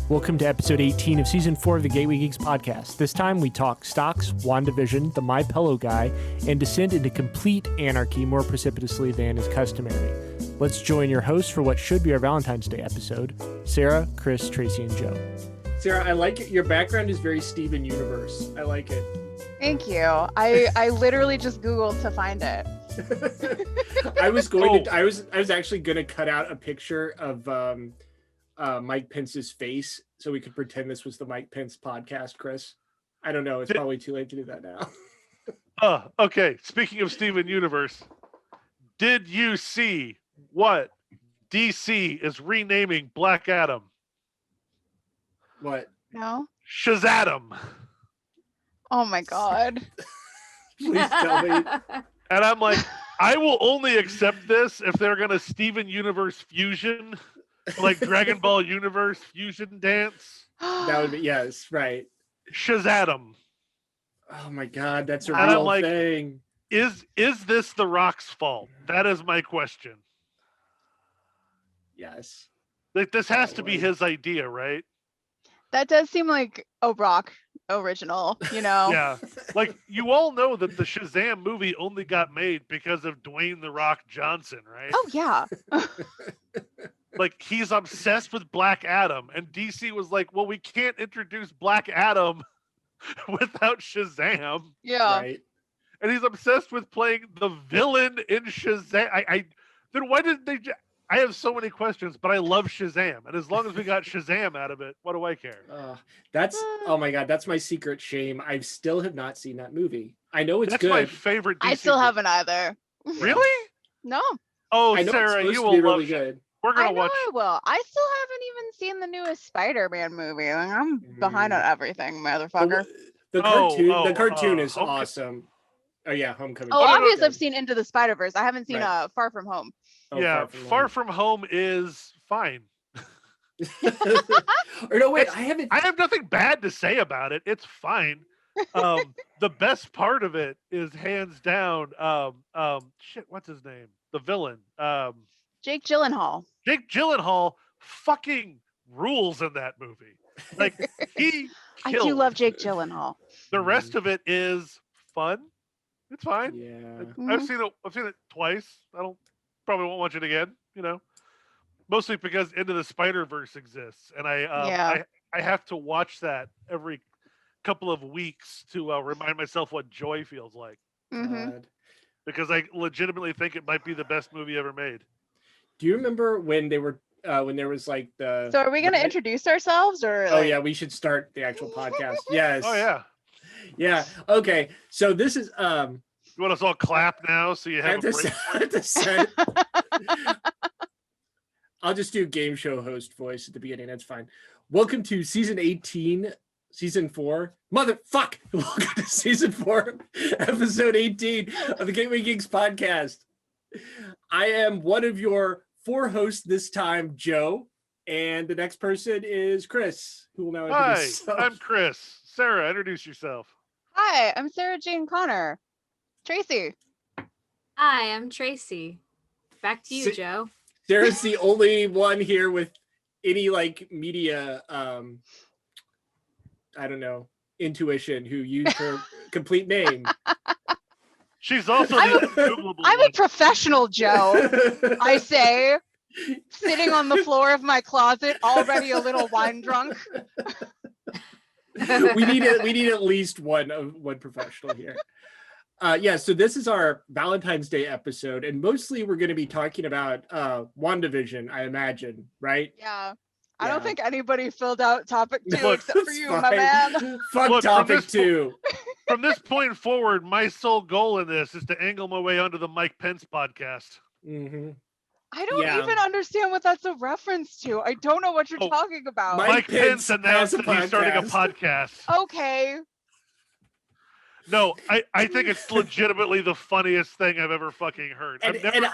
Welcome to episode 18 of season 4 of the Gateway Geeks Podcast. This time we talk stocks, WandaVision, the My Pillow guy, and descend into complete anarchy more precipitously than is customary. Let's join your hosts for what should be our Valentine's Day episode, Sarah, Chris, Tracy, and Joe. Sarah, I like it. Your background is very Steven Universe. I like it. Thank you. I literally just Googled to find it. I was actually going to cut out a picture of Mike Pence's face so we could pretend this was the Mike Pence podcast, Chris. I don't know. It's probably too late to do that now. Okay. Speaking of Steven Universe, did you see what DC is renaming Black Adam? What? No. Shazadam. Oh my God. Please tell me. And I'm like, I will only accept this if they're going to Steven Universe fusion, like Dragon Ball Universe fusion dance. That would be, yes, right. Shazadam. Oh my God, that's a and real I'm like, thing. Is this The Rock's fault? That is my question. Yes. Like, this has to be his idea, right? That does seem like a Rock original, you know? Yeah. Like, you all know that the Shazam movie only got made because of Dwayne The Rock Johnson, right? Oh, yeah. Like, he's obsessed with Black Adam, and DC was like, well, we can't introduce Black Adam without Shazam. Yeah. Right. And he's obsessed with playing the villain in Shazam. Then why didn't they I have so many questions, but I love Shazam. And as long as we got Shazam out of it, what do I care? Oh my God, that's my secret shame. I still have not seen that movie. I know it's good. That's my favorite DC I still movie. haven't either. Really? No. Oh, I know Sarah, it's you supposed will to be love really good. We're going to watch. I will. I still haven't even seen the newest Spider-Man movie. Like, I'm behind on everything, motherfucker. The cartoon is awesome. Oh yeah, Homecoming. Oh, obviously I've seen Into the Spider-Verse. I haven't seen Far From Home. Oh, yeah, Far From Home is fine. Or no, wait, I have nothing bad to say about it. It's fine. The best part of it is hands down. What's his name? The villain. Jake Gyllenhaal. Jake Gyllenhaal fucking rules in that movie. Like, he I do love Jake Gyllenhaal. The rest of it is fun. It's fine. Yeah. I've seen it twice. Probably won't watch it again, you know. Mostly because Into the Spider-Verse exists, and I have to watch that every couple of weeks to remind myself what joy feels like. Mm-hmm. Because I legitimately think it might be the best movie ever made. Do you remember when they were when there was like the? So are we going to introduce ourselves, or? Oh yeah, we should start the actual podcast. Yes. Oh yeah. Yeah. Okay. So this is You want us all clap now so you have a break? I'll just do game show host voice at the beginning. That's fine. Welcome to season 18, season 4. Motherfuck! Welcome to season 4, episode 18 of the Gateway Geeks Podcast. I am one of your 4 hosts this time, Joe, and the next person is Chris, who will now introduce himself. I'm Chris. Sarah, introduce yourself. Hi, I'm Sarah Jane Connor. Tracy. Hi, I'm Tracy. Back to you, Joe. Sarah's the only one here with any like media, I don't know, intuition who used her complete name. She's also the Googleable I'm one. a professional, Joe. I say, sitting on the floor of my closet, already a little wine drunk. we need at least one professional here. So this is our Valentine's Day episode, and mostly we're going to be talking about WandaVision, I imagine, right? Yeah. I don't think anybody filled out topic 2 except for you, fine. my man. Fuck topic 2. From this point forward, my sole goal in this is to angle my way onto the Mike Pence podcast. Mm-hmm. I don't even understand what that's a reference to. I don't know what you're talking about. Mike Pence announced that he's starting a podcast. Okay. No, I think it's legitimately the funniest thing I've ever fucking heard. I'm never going to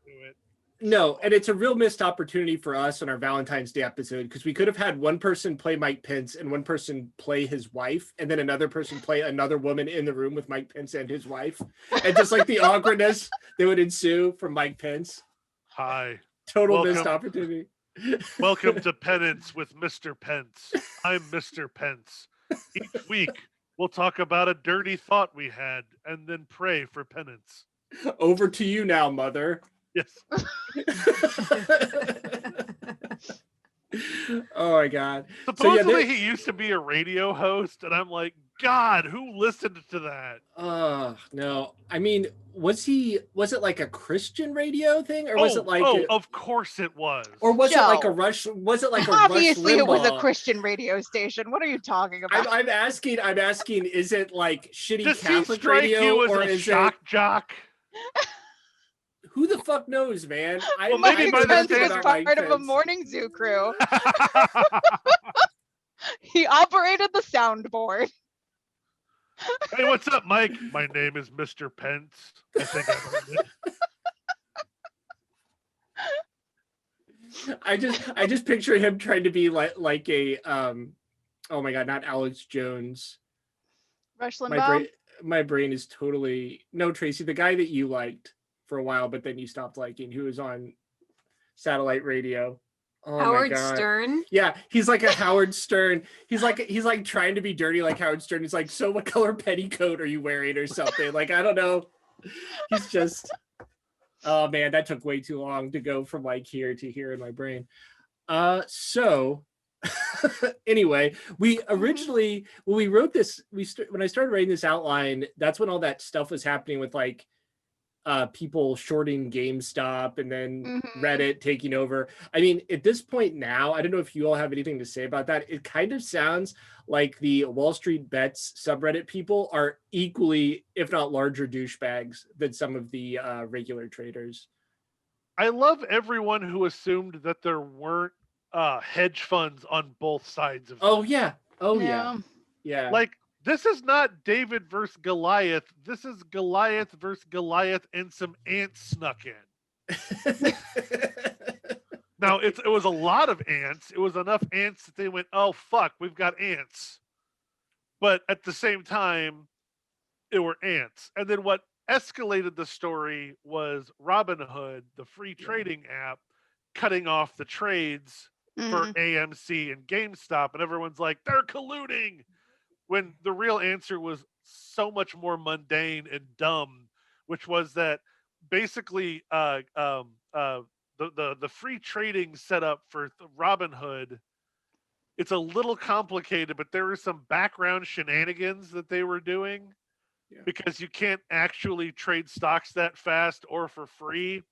do it. No, and it's a real missed opportunity for us on our Valentine's Day episode, because we could have had one person play Mike Pence and one person play his wife, and then another person play another woman in the room with Mike Pence and his wife. And just like the awkwardness that would ensue from Mike Pence. Hi. Total missed opportunity. Welcome to Penance with Mr. Pence. I'm Mr. Pence. Each week, we'll talk about a dirty thought we had and then pray for penance. Over to you now, mother. Yes. Oh my God. Supposedly he used to be a radio host, and I'm like, God, who listened to that? No. I mean, was it like a Christian radio thing, or was it like? Of course it was. Or was Joe, it like a Rush? Was it like a obviously Rush it was a Limbaugh? Christian radio station? What are you talking about? I'm asking. Is it like shitty Does Catholic he strike radio, you as or a is shock it? jock? Who the fuck knows, man? Well, maybe Mike by the Pence was time part of a morning zoo crew. He operated the soundboard. Hey, what's up, Mike? My name is Mr. Pence. I think I heard it. I just picture him trying to be like a oh my God, not Alex Jones. Rush Limbaugh. My brain is totally no, Tracy, the guy that you liked for a while, but then you stopped liking, who was on satellite radio. Oh Howard my God. Stern. Yeah, he's like a Howard Stern. He's like trying to be dirty like Howard Stern. He's like, so what color petticoat are you wearing or something? Like, I don't know. He's just, oh man, that took way too long to go from like here to here in my brain. So anyway, we originally, when we wrote this, when I started writing this outline, that's when all that stuff was happening with like people shorting GameStop and then Reddit taking over. I mean, at this point now, I don't know if you all have anything to say about that. It kind of sounds like the Wall Street Bets subreddit people are equally, if not larger, douchebags than some of the regular traders. I love everyone who assumed that there weren't hedge funds on both sides of it. Oh yeah. Like, this is not David versus Goliath. This is Goliath versus Goliath, and some ants snuck in. Now, it was a lot of ants. It was enough ants that they went, oh, fuck, we've got ants. But at the same time, it were ants. And then what escalated the story was Robinhood, the free trading app, cutting off the trades for AMC and GameStop. And everyone's like, they're colluding. When the real answer was so much more mundane and dumb, which was that basically the free trading setup for Robinhood, it's a little complicated, but there were some background shenanigans that they were doing because you can't actually trade stocks that fast or for free.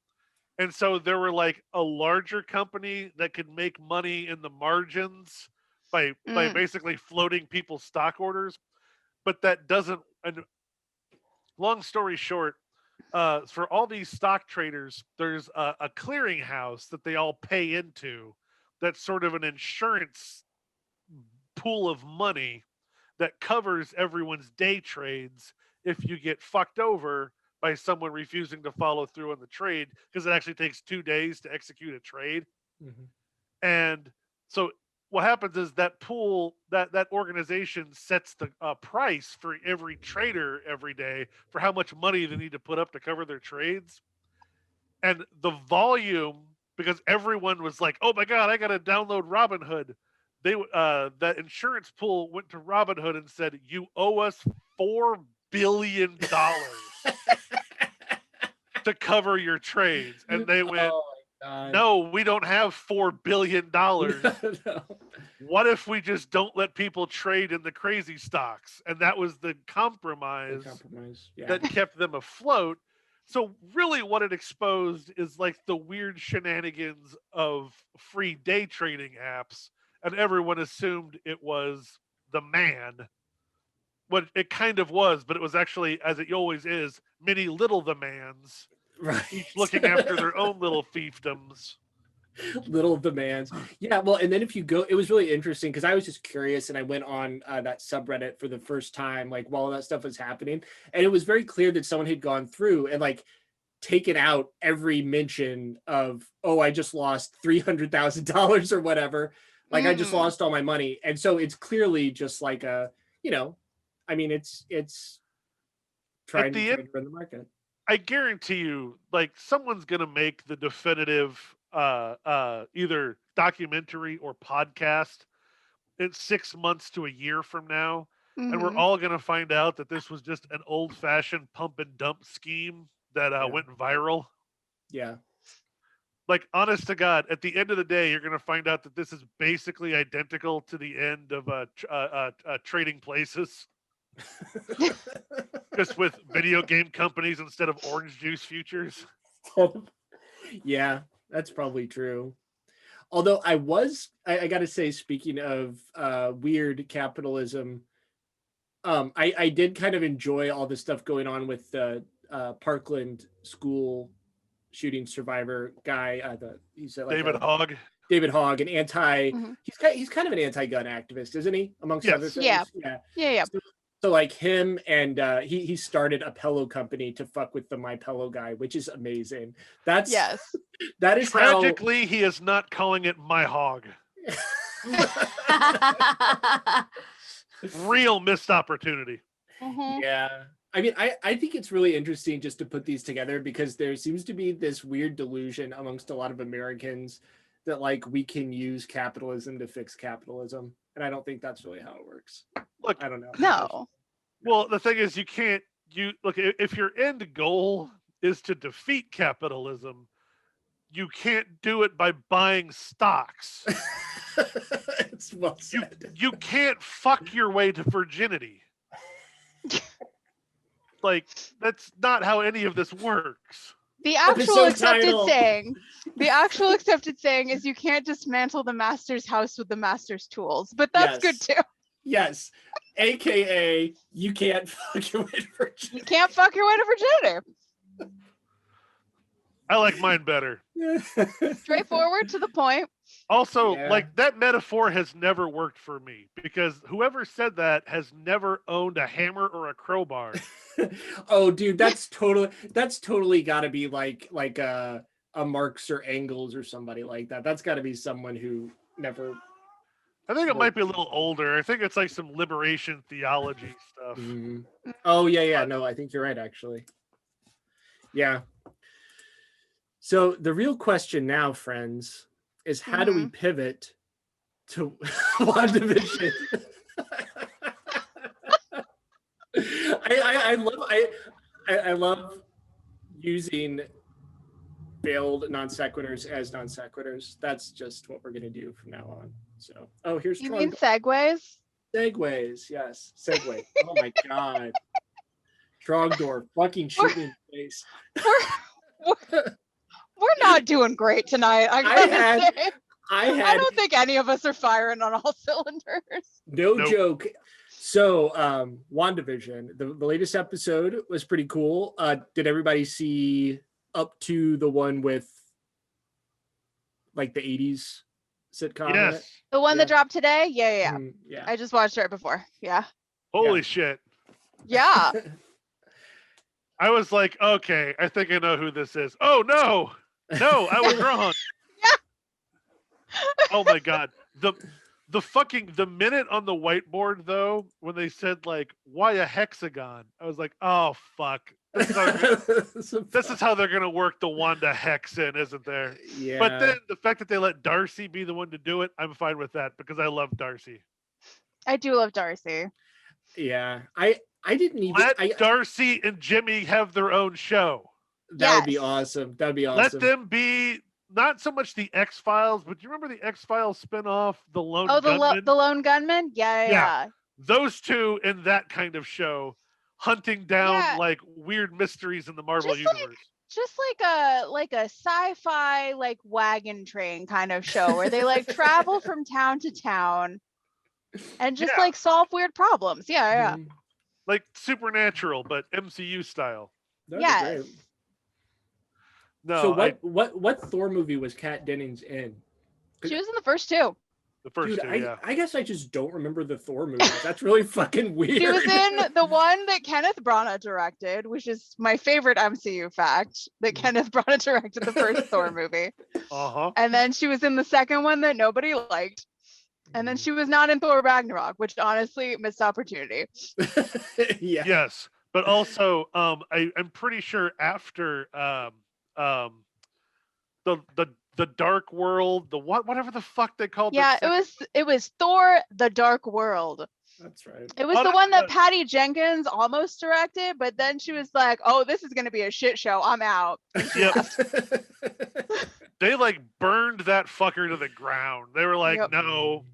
And so there were like a larger company that could make money in the margins by basically floating people's stock orders, but that doesn't. And long story short, for all these stock traders, there's a clearinghouse that they all pay into. That's sort of an insurance pool of money that covers everyone's day trades if you get fucked over by someone refusing to follow through on the trade, because it actually takes 2 days to execute a trade. And so what happens is that pool, that organization sets the price for every trader every day for how much money they need to put up to cover their trades. And the volume, because everyone was like, oh my God, I got to download Robinhood. That insurance pool went to Robinhood and said, you owe us $4 billion to cover your trades. And they went, no, we don't have $4 billion. No. What if we just don't let people trade in the crazy stocks? And that was the compromise that kept them afloat. So really what it exposed is like the weird shenanigans of free day trading apps. And everyone assumed it was the man. What it kind of was, but it was actually, as it always is, many little the mans. Right. Each looking after their own little fiefdoms. Little demands. Yeah, well, and then if you go, it was really interesting because I was just curious and I went on that subreddit for the first time, like while all that stuff was happening. And it was very clear that someone had gone through and like taken out every mention of, oh, I just lost $300,000 or whatever. Like I just lost all my money. And so it's clearly just like a, I mean, it's trying to run the market. I guarantee you, like, someone's going to make the definitive either documentary or podcast in 6 months to a year from now, and we're all going to find out that this was just an old-fashioned pump and dump scheme that went viral. Yeah. Like, honest to God, at the end of the day, you're going to find out that this is basically identical to the end of Trading Places. Just with video game companies instead of orange juice futures. Yeah, that's probably true. Although I got to say, speaking of weird capitalism, I did kind of enjoy all the stuff going on with the Parkland school shooting survivor guy. He's like Hogg. David Hogg, an he's kind of an anti-gun activist, isn't he? Amongst other things. Yeah. So like him, and he started a pillow company to fuck with the My Pillow guy, which is amazing. That is tragically he is not calling it My Hog. Real missed opportunity. Yeah. I mean, I think it's really interesting just to put these together, because there seems to be this weird delusion amongst a lot of Americans that like we can use capitalism to fix capitalism. And I don't think that's really how it works. Look, I don't know. No. Well, the thing is, if your end goal is to defeat capitalism, you can't do it by buying stocks. It's well said. You can't fuck your way to virginity. Like, that's not how any of this works. The actual accepted saying is you can't dismantle the master's house with the master's tools, but that's good too. Yes. AKA you can't fuck your way to virginity. You can't fuck your way to virginity. I like mine better. Straightforward, to the point. Also, like, that metaphor has never worked for me, because whoever said that has never owned a hammer or a crowbar. Oh, dude, that's totally got to be like a Marx or Engels or somebody like that. That's got to be someone who never. I think it might be a little older. I think it's like some liberation theology stuff. Mm-hmm. Oh, yeah. No, I think you're right, actually. Yeah. So the real question now, friends, is how do we pivot to WandaVision? I love using failed non sequiturs as non sequiturs. That's just what we're gonna do from now on. So, here's you mean segues? Segues, yes, segue. Oh my god, Trogdor, fucking shoot me in the face. We're not doing great tonight. I don't think any of us are firing on all cylinders. Nope. Joke. So, WandaVision, the latest episode was pretty cool. Did everybody see up to the one with like the 80s sitcom? Yes. The one that dropped today? Yeah. Yeah. I just watched it right before. Yeah. Holy shit. Yeah. I was like, okay, I think I know who this is. Oh, no, I was wrong. Yeah. Oh my God. The minute on the whiteboard, though, when they said, like, why a hexagon? I was like, oh, fuck. This is how they're going to work the Wanda hex in, isn't there? Yeah. But then the fact that they let Darcy be the one to do it, I'm fine with that, because I love Darcy. I do love Darcy. Yeah. I didn't even... Let Darcy and Jimmy have their own show. That would be awesome. That would be awesome. Let them be... Not so much the X-Files, but do you remember the X-Files spinoff, The Lone Gunman? The Lone Gunman? Yeah. Those two in that kind of show, hunting down like weird mysteries in the Marvel universe. Just like a sci-fi like wagon train kind of show where they like travel from town to town and just like solve weird problems. Yeah. Like Supernatural, but MCU style. Yes. No. So what Thor movie was Kat Dennings in? She was in the first two. The first two, yeah. I guess I just don't remember the Thor movies. That's really fucking weird. She was in the one that Kenneth Branagh directed, which is my favorite MCU fact, that Kenneth Branagh directed the first Thor movie. And then she was in the second one that nobody liked. And then she was not in Thor Ragnarok, which honestly missed opportunity. Yeah. Yes. But also, I'm pretty sure after the the Dark World, the whatever the fuck they called. Yeah, it was Thor: The Dark World. That's right. It was the one that Patty Jenkins almost directed, but then she was like, "Oh, this is going to be a shit show. I'm out." Yep. They like burned that fucker to the ground. They were like, Yep. no.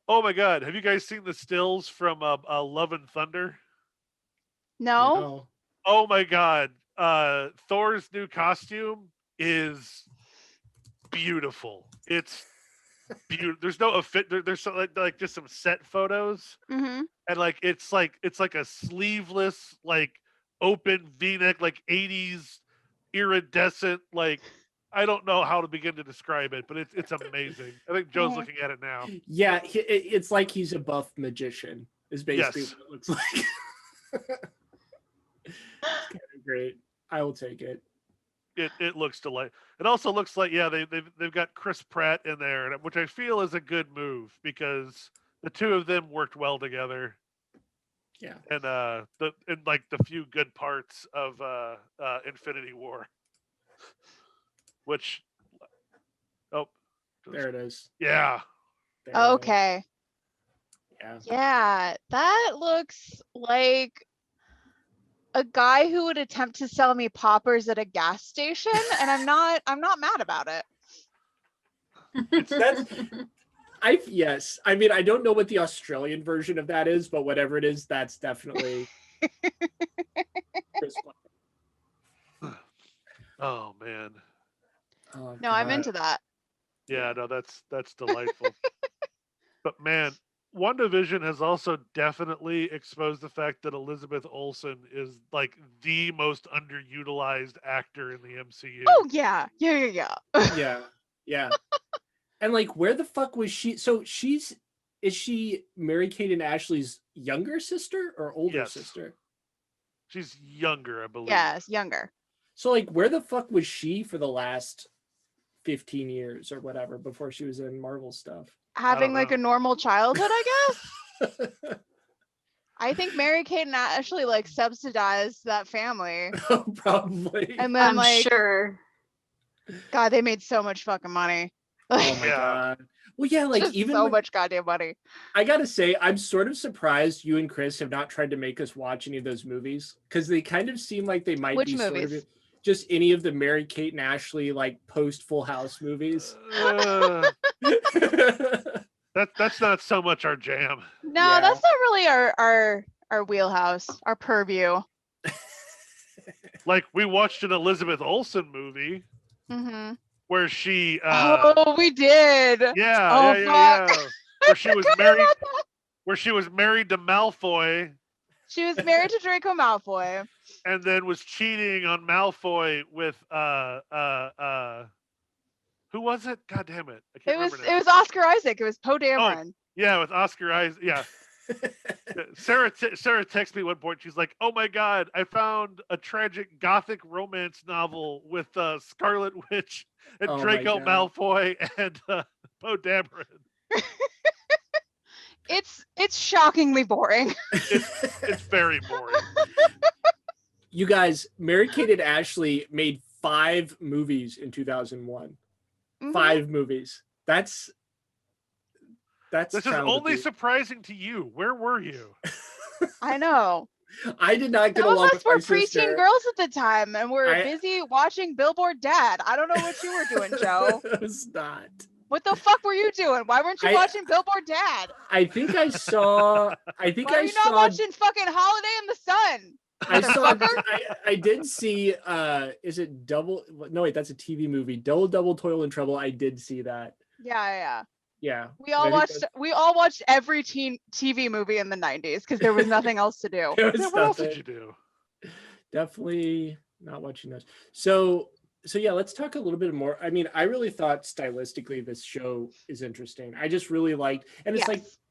Oh my God. Have you guys seen the stills from Love and Thunder? No. Oh my God. Thor's new costume is beautiful. It's beautiful. There's no fit. There's so, like just some set photos. Mm-hmm. And like it's like a sleeveless, like open V-neck, like 80s iridescent, like I don't know how to begin to describe it, but it's amazing. I think Joe's looking at it now. Yeah, it's like he's a buff magician. Is basically what it looks like. It's kind of great. I will take it. It looks delightful. It also looks like they've got Chris Pratt in there, which I feel is a good move because the two of them worked well together. Yeah, and the few good parts of Infinity War, which there it is. Yeah. Okay. Yeah. Yeah, that looks like a guy who would attempt to sell me poppers at a gas station, and I'm not mad about it. Yes. I mean, I don't know what the Australian version of that is, but whatever it is, that's definitely. Oh man. Oh, No, I'm into that. Yeah, no, that's delightful. But man, WandaVision has also definitely exposed the fact that Elizabeth Olsen is like the most underutilized actor in the MCU. Oh yeah. Yeah. And like, where the fuck was she? So is she Mary-Kate and Ashley's younger sister or older sister? She's younger, I believe. Yes, younger. So like, where the fuck was she for the last 15 years or whatever before she was in Marvel stuff? Having like a normal childhood, I guess. I think Mary-Kate and Ashley like subsidized that family. Oh, probably. And then I'm sure. God, they made so much fucking money. Oh my God. Well, yeah, like just even so much goddamn money. I gotta say, I'm sort of surprised you and Chris have not tried to make us watch any of those movies because they kind of seem like they might be movies? sort of just any of the Mary-Kate and Ashley like post Full House movies. That's not so much our jam. No, that's not really our wheelhouse, our purview. Like we watched an Elizabeth Olsen movie. Mm-hmm. Where she we did. Yeah. Where she was married to Malfoy. She was married to Draco Malfoy. And then was cheating on Malfoy with who was it? God damn it. I can't remember now. It was Oscar Isaac. It was Poe Dameron. Yeah, with Oscar Isaac. Yeah. Sarah texted me one point. She's like, "Oh my God, I found a tragic gothic romance novel with Scarlet Witch and Draco Malfoy and Poe Dameron." It's shockingly boring. It's very boring. You guys, Mary-Kate and Ashley made 5 movies in 2001. Mm-hmm. 5 movies. This is only surprising to you. Where were you? I know. I did not get Some along of us with my were sister. preteen girls at the time, and we're busy watching Billboard Dad. I don't know what you were doing, Joe. It was not. What the fuck were you doing? Why weren't you watching Billboard Dad? I think I saw. Why are you not watching fucking Holiday in the Sun? I did see. Is it Double? No, wait, that's a TV movie. Double Toil and Trouble. I did see that. Yeah. We all watched every teen TV movie in the 90s because there was nothing else to do. What else did you do? Definitely not watching those. So yeah, let's talk a little bit more. I mean, I really thought stylistically this show is interesting. I just really liked, and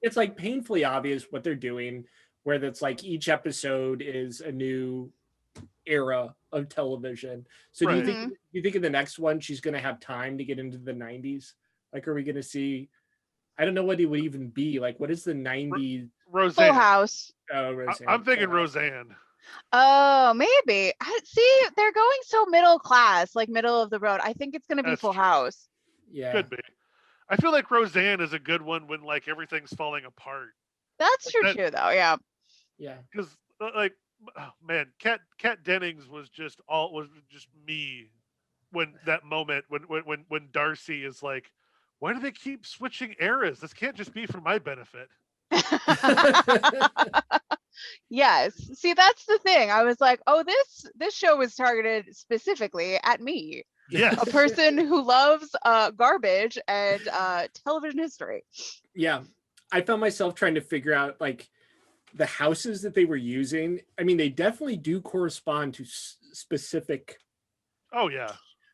it's like painfully obvious what they're doing, where that's like each episode is a new era of television. So do you think in the next one she's going to have time to get into the 90s? Like, are we going to see? I don't know what it would even be. Like, what is the 90s? Roseanne. Full House. Oh, Roseanne. I'm thinking Roseanne. Oh, maybe. See, they're going so middle class, like middle of the road. I think it's going to be Full House. Yeah. Could be. I feel like Roseanne is a good one when like everything's falling apart. That's true too, though. Yeah. Yeah. Because like, oh, man, Kat Dennings was just me when that moment when Darcy is like, why do they keep switching eras? This can't just be for my benefit. Yes. See, that's the thing. I was like, oh, this show was targeted specifically at me. Yes. A person who loves garbage and television history. Yeah. I found myself trying to figure out like the houses that they were using. I mean, they definitely do correspond to specific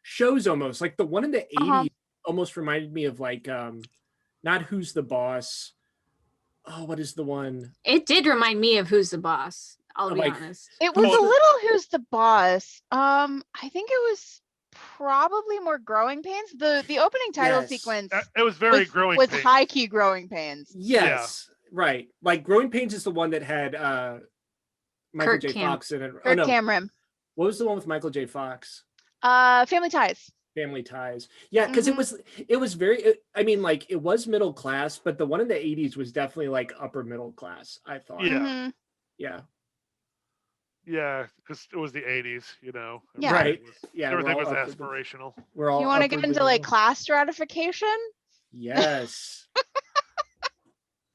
shows almost. Like the one in the 80s almost reminded me of like not Who's the Boss. Oh, what is the one? It did remind me of Who's the Boss. I'll be honest. It was a little Who's the Boss. I think it was probably more Growing Pains. The opening title sequence. It was very Growing Pains. Pains. With high key Growing Pains. Yes, right. Like Growing Pains is the one that had Michael J. Fox in it. Kirk Cameron. What was the one with Michael J. Fox? Family Ties. Family Ties. Yeah, because it was very, I mean, like it was middle class, but the one in the 80s was definitely like upper middle class, I thought. Yeah. Yeah, because it was the 80s, you know. Yeah. Right. Everything was aspirational. We're all. You want to get into like class stratification? Yes.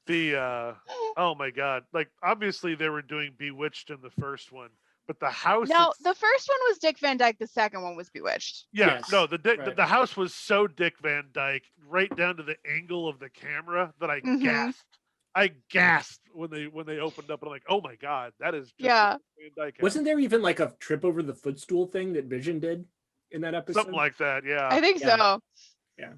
Oh my God. Like obviously they were doing Bewitched in the first one, but the house. No, the first one was Dick Van Dyke. The second one was Bewitched. Yeah, yes. No, the house was so Dick Van Dyke, right down to the angle of the camera that I gasped. I gasped when they opened up, and I'm like, oh my God, that is just Van Dyke. Wasn't there even like a trip over the footstool thing that Vision did in that episode? Something like that, yeah. I think so. Yeah.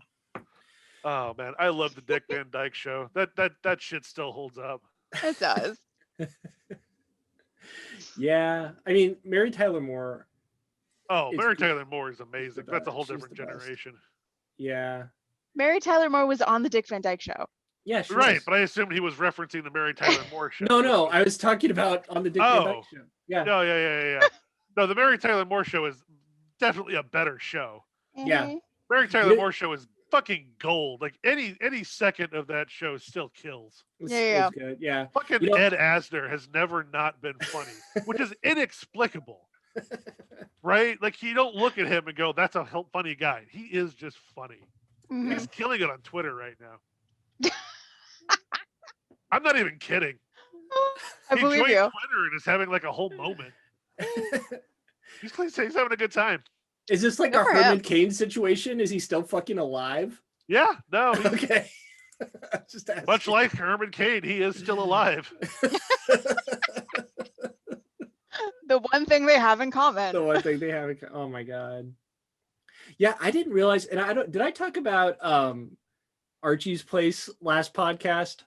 Oh man, I love the Dick Van Dyke show. That shit still holds up. It does. Yeah, I mean, Mary Tyler Moore. Oh, Mary Tyler Moore is amazing. That's a whole different generation. Yeah. Mary Tyler Moore was on the Dick Van Dyke show. Yeah, right. But I assumed he was referencing the Mary Tyler Moore show. No, I was talking about on the Dick Van Dyke show. Yeah. No, yeah. No, the Mary Tyler Moore show is definitely a better show. Yeah. Mary Tyler Moore show is fucking gold. Like any second of that show still kills. Yeah. It's good. Yeah. Fucking Ed Asner has never not been funny, which is inexplicable. Right? Like you don't look at him and go, that's a funny guy. He is just funny. He's killing it on Twitter right now. I'm not even kidding. I believe you. Twitter and is having like a whole moment. He's having a good time. Is this like a Herman Cain situation? Is he still fucking alive? Yeah, no. Okay. Just much like Herman Cain, he is still alive. The one thing they have in common. Oh my God. Yeah, I didn't realize, and did I talk about Archie's Place last podcast?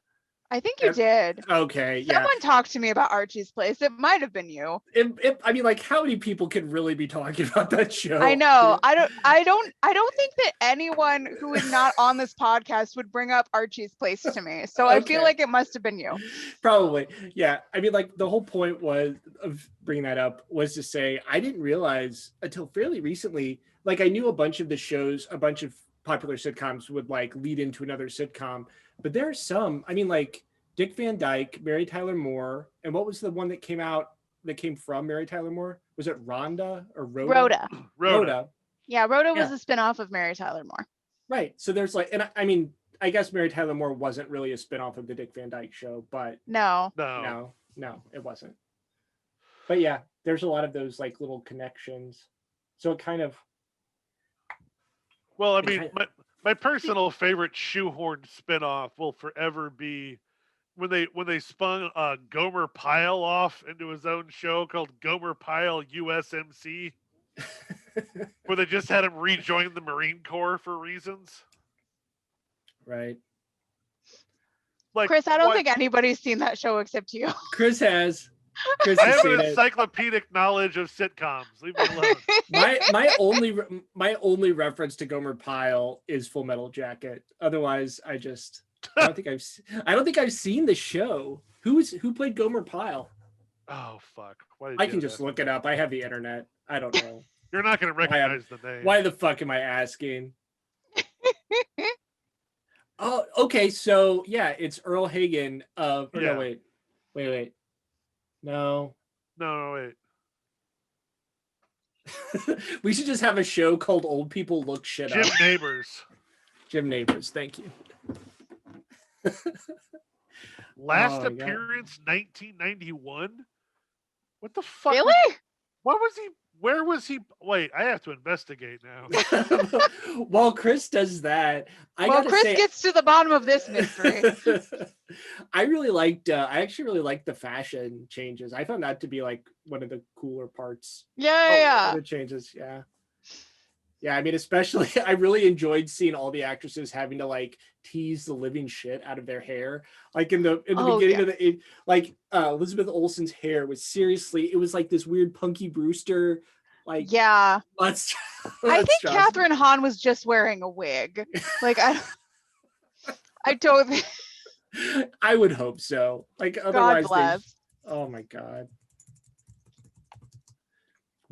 I think you did. Okay, yeah. Someone talked to me about Archie's Place. It might have been you. I mean, like, how many people can really be talking about that show? I know. I don't think that anyone who is not on this podcast would bring up Archie's Place to me. So I feel like it must have been you. Probably, yeah. I mean, like, the whole point of bringing that up was to say I didn't realize until fairly recently. Like, I knew a bunch of the shows, a bunch of popular sitcoms would like lead into another sitcom. But there are some, I mean, like Dick Van Dyke, Mary Tyler Moore, and what was the one that came from Mary Tyler Moore? Was it Rhoda or Rhoda? Rhoda. Yeah, Rhoda was a spinoff of Mary Tyler Moore. Right. So there's like, and I mean, I guess Mary Tyler Moore wasn't really a spinoff of the Dick Van Dyke show, but no, it wasn't. But yeah, there's a lot of those like little connections. So it kind of. Well, I mean, my personal favorite shoehorned spinoff will forever be when they spun Gomer Pyle off into his own show called Gomer Pyle USMC, where they just had him rejoin the Marine Corps for reasons. Right. Like, Chris, I don't think anybody's seen that show except you. Chris has. I have an encyclopedic knowledge of sitcoms. Leave me alone. my only reference to Gomer Pyle is Full Metal Jacket. Otherwise, I don't think I've seen the show. Who played Gomer Pyle? Oh fuck! I can just look it up. I have the internet. I don't know. You're not going to recognize the name. Why the fuck am I asking? Oh, okay. So yeah, it's Earl Hagen of. Yeah. No, wait. No. No, wait. We should just have a show called Old People Look Shit Jim Up. Neighbors. Jim Neighbors. Thank you. Last appearance 1991. What the fuck? Really? What was he? Where was he? Wait, I have to investigate now. While Chris does that, Chris gets to the bottom of this mystery. I actually really liked the fashion changes. I found that to be like one of the cooler parts. Yeah. The changes, yeah. Yeah, I mean, especially I really enjoyed seeing all the actresses having to like tease the living shit out of their hair. Like in the beginning of Elizabeth Olsen's hair was seriously, it was like this weird Punky Brewster, like I think Catherine Hahn was just wearing a wig. Like I don't. I would hope so. Like otherwise, God bless. Oh my god.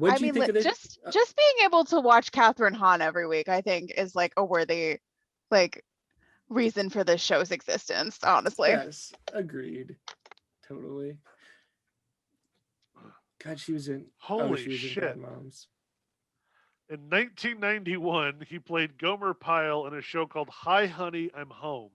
Just being able to watch Catherine Hahn every week, I think, is like a worthy, like, reason for this show's existence. Honestly, yes, agreed, totally. God, she was in. Holy shit! In Bad Moms. In 1991, he played Gomer Pyle in a show called Hi, Honey, I'm Home.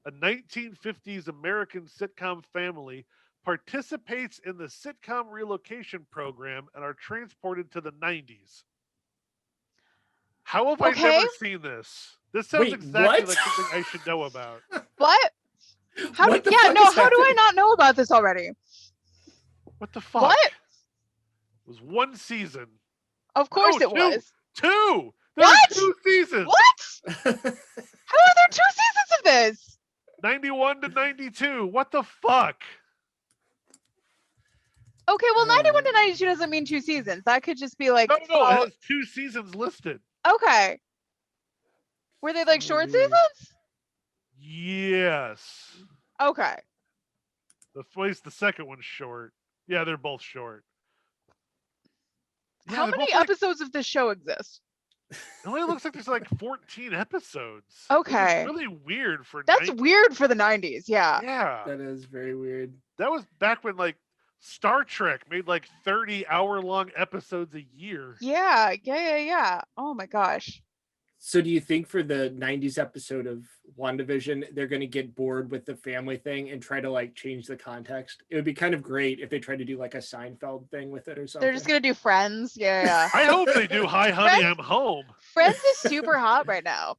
A 1950s American sitcom family participates in the sitcom relocation program and are transported to the 90s. How have I never seen this? This sounds exactly like something I should know about. What? How do I not know about this already? What the fuck? What? It was one season. Of course it was. Two! There were 2 seasons! What? How are there 2 seasons of this? 91 to 92. What the fuck? Okay, well, 91 to 92 doesn't mean 2 seasons. That could just be like... No, it has 2 seasons listed. Okay. Were they like short seasons? Yes. Okay. The second one's short. Yeah, they're both short. Yeah, how many episodes of this show exist? It only looks like there's like 14 episodes. Okay. It's really weird for That's 90s. Weird for the 90s, yeah. Yeah. That is very weird. That was back when like Star Trek made like 30-hour-long episodes a year. Yeah. Oh my gosh. So do you think for the 90s episode of WandaVision, they're going to get bored with the family thing and try to like change the context? It would be kind of great if they tried to do like a Seinfeld thing with it or something. They're just going to do Friends. Yeah. I hope they do Hi, Honey, I'm Home. Friends is super hot right now.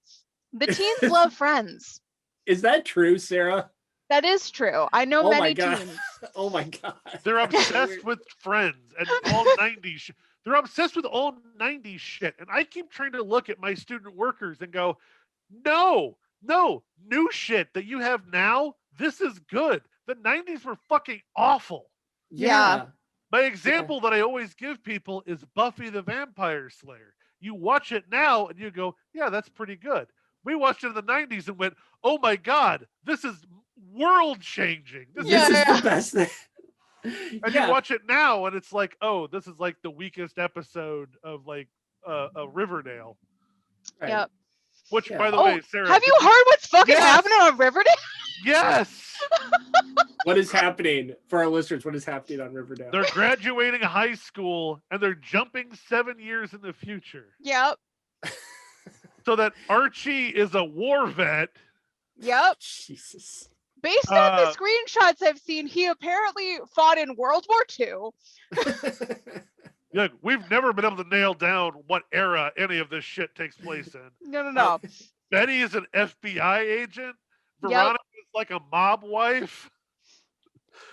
The teens love Friends. Is that true, Sarah? That is true. I know many teens. Oh my God. They're obsessed with Friends and all 90s. They're obsessed with all 90s shit. And I keep trying to look at my student workers and go, no, new shit that you have now, this is good. The 90s were fucking awful. Yeah. My example that I always give people is Buffy the Vampire Slayer. You watch it now and you go, yeah, that's pretty good. We watched it in the 90s and went, oh my God, this is world changing. This is the best thing. And you watch it now and it's like, oh, this is like the weakest episode of like Riverdale. Right. Yep. Which, by the way, Sarah, have you heard what's fucking happening on Riverdale? Yes. What is happening for our listeners? What is happening on Riverdale? They're graduating high school and they're jumping 7 years in the future. Yep. So that Archie is a war vet. Yep. Jesus. Based on the screenshots I've seen, he apparently fought in World War II. Yeah, we've never been able to nail down what era any of this shit takes place in. No. Betty is an FBI agent. Veronica is like a mob wife.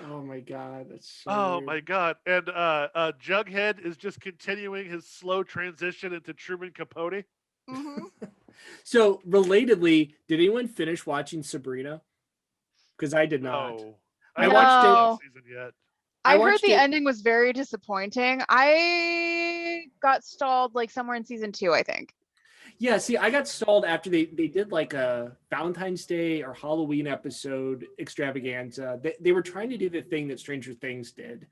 Oh my God, that's so weird. My God. And Jughead is just continuing his slow transition into Truman Capote. Mm-hmm. So, relatedly, did anyone finish watching Sabrina? Because I did not. No. I watched it. Season yet. I heard the ending was very disappointing. I got stalled like somewhere in season 2, I think. Yeah, see, I got stalled after they did like a Valentines Day or Halloween episode extravaganza. They were trying to do the thing that Stranger Things did,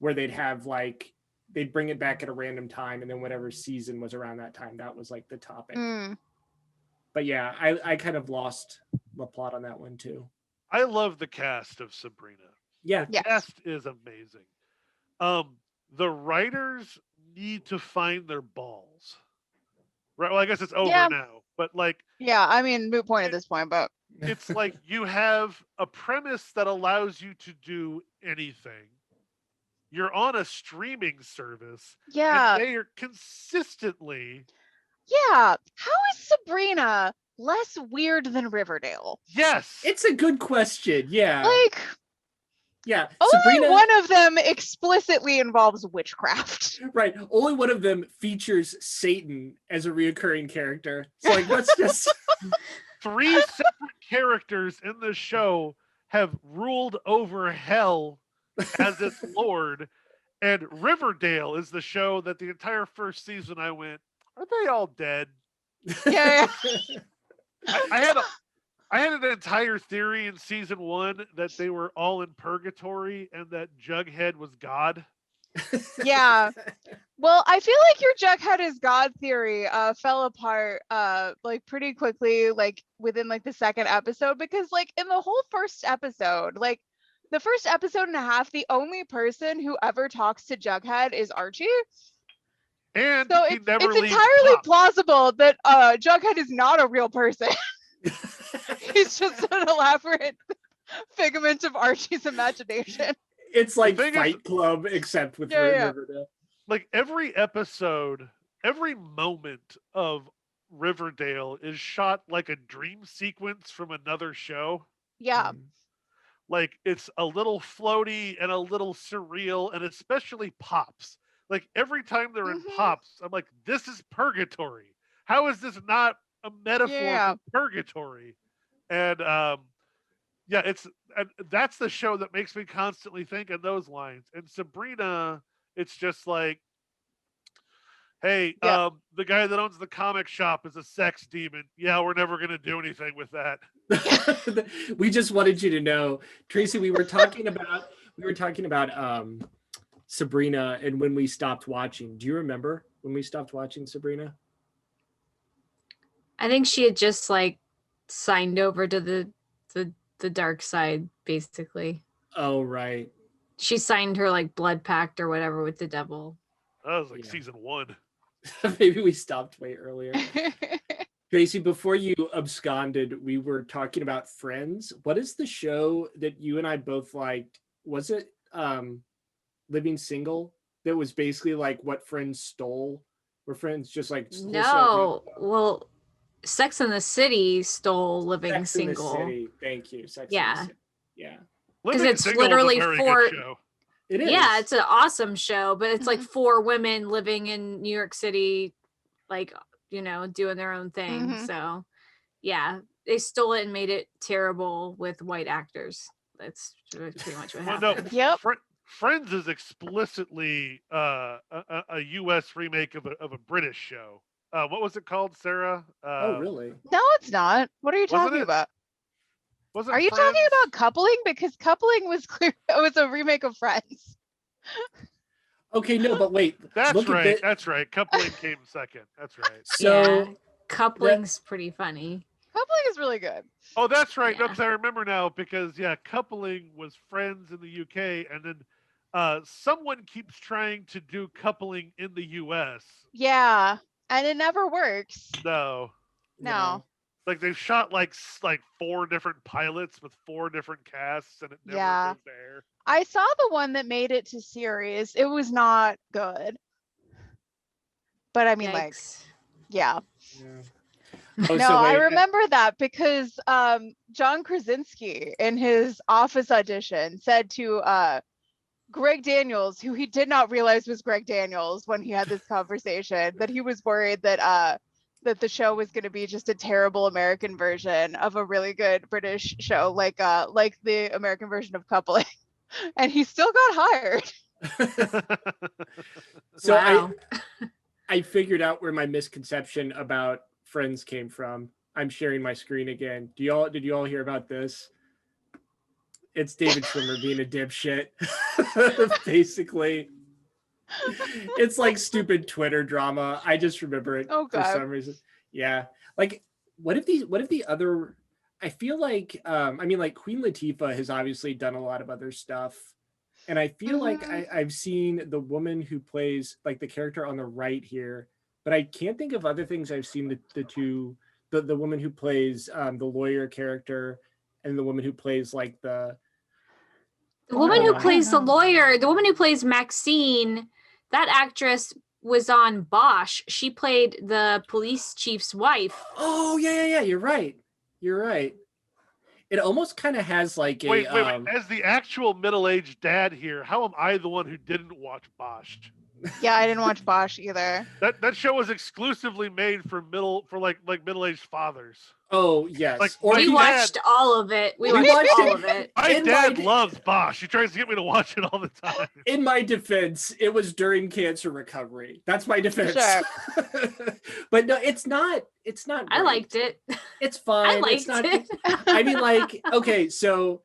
where they'd have like they'd bring it back at a random time, and then whatever season was around that time, that was like the topic. But yeah, I kind of lost the plot on that one too. I love the cast of Sabrina. Yeah, the cast is amazing. The writers need to find their balls. Right. Well, I guess it's over now, but like. Yeah, I mean, moot point at this point, but. It's like you have a premise that allows you to do anything. You're on a streaming service. Yeah. And they are consistently. Yeah. How is Sabrina less weird than Riverdale? Yes. It's a good question. Yeah. Like. Yeah. Only one of them explicitly involves witchcraft. Right. Only one of them features Satan as a reoccurring character. So like, let's just. 3 separate characters in the show have ruled over hell as its lord, and Riverdale is the show that the entire first season I went, are they all dead? Yeah. I had an entire theory in season 1 that they were all in purgatory and that Jughead was God. Yeah. Well, I feel like your Jughead is God theory fell apart like pretty quickly, like within like the second episode, because like in the whole first episode, like the first episode and a half, the only person who ever talks to Jughead is Archie. And so it's entirely plausible that Jughead is not a real person. He's just an elaborate figment of Archie's imagination. It's like Fight Club, except with Riverdale. Like every episode, every moment of Riverdale is shot like a dream sequence from another show. Yeah. Like it's a little floaty and a little surreal, and especially Pops. Like every time they're in Pops, I'm like, this is purgatory. How is this not a metaphor for purgatory? And that's the show that makes me constantly think in those lines. And Sabrina, it's just like, hey, the guy that owns the comic shop is a sex demon. Yeah, we're never going to do anything with that. We just wanted you to know, Tracy, we were talking about Sabrina and when we stopped watching. Do you remember when we stopped watching Sabrina? I think she had just like signed over to the dark side, basically. Oh, right. She signed her like blood pact or whatever with the devil. That was like season 1. Maybe we stopped way earlier. Tracy, before you absconded, we were talking about Friends. What is the show that you and I both liked? Was it Living Single? That was basically like what Friends stole? Where Friends just like no. Well, Sex and the City stole Living Single. In the City. Thank you. Sex yeah. and the City. Yeah. Because it's literally 4. It is. Yeah, it's an awesome show, but it's like 4 women living in New York City, like, you know, doing their own thing. So, yeah, they stole it and made it terrible with white actors. That's pretty much what happened. Yep. Friends is explicitly a U.S. remake of a British show. What was it called, Sarah? Oh, really? No, it's not. What are you talking about? Are you talking about Coupling? Because Coupling was a remake of Friends. Okay, no, but wait. That's right. That's right. Coupling came second. That's right. So Coupling's pretty funny. Coupling is really good. Oh, that's right. No, because I remember now. Because Coupling was Friends in the UK, and then someone keeps trying to do Coupling in the US. Yeah, and it never works. No. Like they've shot like 4 different pilots with 4 different casts, and it never goes there. I saw the one that made it to series. It was not good. But I mean, Yikes. yeah. Oh, no, I remember that because John Krasinski in his Office audition said to Greg Daniels, who he did not realize was Greg Daniels when he had this conversation, that he was worried that the show was going to be just a terrible American version of a really good British show, like the American version of Coupling, and he still got hired. So wow. I figured out where my misconception about Friends came from. I'm sharing my screen again. Did you all hear about this? It's David Schwimmer being a dipshit. Basically. It's like stupid Twitter drama. I just remember it for some reason. Yeah. Like, what if the other, I feel like, like Queen Latifah has obviously done a lot of other stuff. And I feel like I've seen the woman who plays like the character on the right here, but I can't think of other things I've seen the woman who plays the lawyer character and the woman who plays like the woman who plays the lawyer, the woman who plays Maxine, that actress was on Bosch. She played the police chief's wife. Oh, yeah. You're right. It almost kind of has like wait. As the actual middle-aged dad here, how am I the one who didn't watch Bosch? Yeah, I didn't watch Bosch either. That show was exclusively made for middle-aged fathers. Oh yes, we watched all of it. We watched all of it. My dad loves Bosch. He tries to get me to watch it all the time. In my defense, it was during cancer recovery. That's my defense. Sure. But no, it's not. It's not. I liked it. It's fine. I liked it. I mean, like, okay, so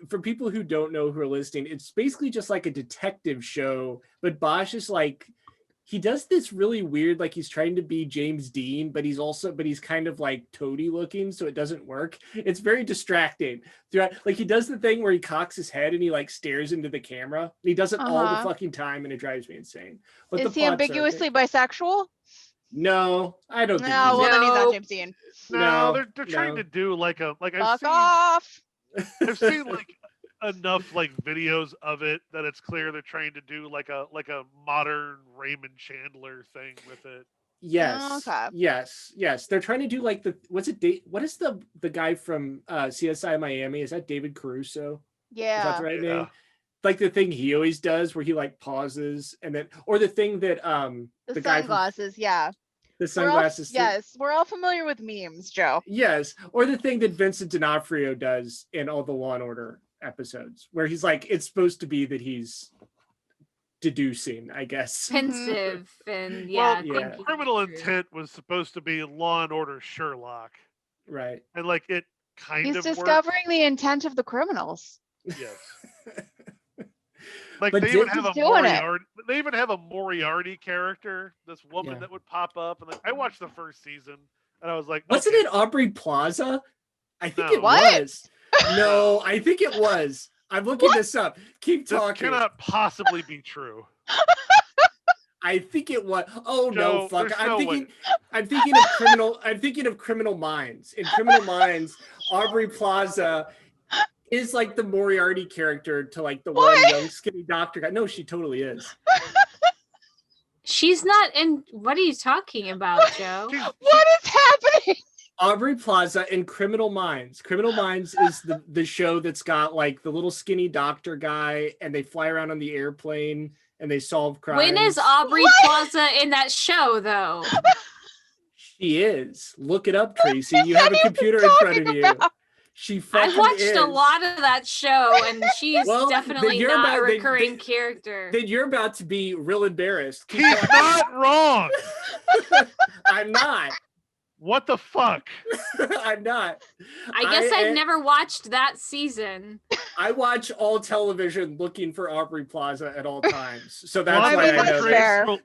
for people who don't know who are listening, it's basically just like a detective show, but Bosch is like, he does this really weird, like he's trying to be James Dean, but he's kind of like toady looking, so it doesn't work. It's very distracting. Like he does the thing where he cocks his head and he like stares into the camera. And he does it all the fucking time, and it drives me insane. But is he ambiguously bisexual? No, I don't think no, well then he's not James Dean. No, they're trying to do like I've seen like enough like videos of it that it's clear they're trying to do like a modern Raymond Chandler thing with it. Yes. Okay. Yes. They're trying to do like what is the guy from CSI Miami? Is that David Caruso? Yeah. Is that the right name? Like the thing he always does where he like pauses and then, or the thing that the sunglasses, the sunglasses. We're all familiar with memes, Joe. Yes. Or the thing that Vincent D'Onofrio does in all the Law and Order episodes where he's like, it's supposed to be that he's deducing, I guess. Pensive and Criminal Intent was supposed to be Law and Order Sherlock. Right. And like it kind he's of discovering the intent of the criminals. Yes. Like they even have a Moriarty character, this woman that would pop up, and like I watched the first season and I was like, wasn't it Aubrey Plaza? I think it was. No, I think it was. I'm looking this up. Keep talking. This cannot possibly be true. I think it was. Oh Joe, no, fuck! I'm thinking of Criminal Minds. In Criminal Minds, Aubrey Plaza is like the Moriarty character to like the one young skinny doctor guy. No, she totally is. She's not in. What are you talking about, Joe? What is happening? Aubrey Plaza in Criminal Minds. Criminal Minds is the show that's got like the little skinny doctor guy, and they fly around on the airplane and they solve crimes. When is Aubrey Plaza in that show, though? She is. Look it up, Tracy. You have a computer in front of you. She fucking I watched is. a lot of that show, and she's definitely not a recurring character. Then you're about to be real embarrassed. He's not wrong. I'm not. What the fuck? I'm not. I guess I've never watched that season. I watch all television looking for Aubrey Plaza at all times. So that's why I know.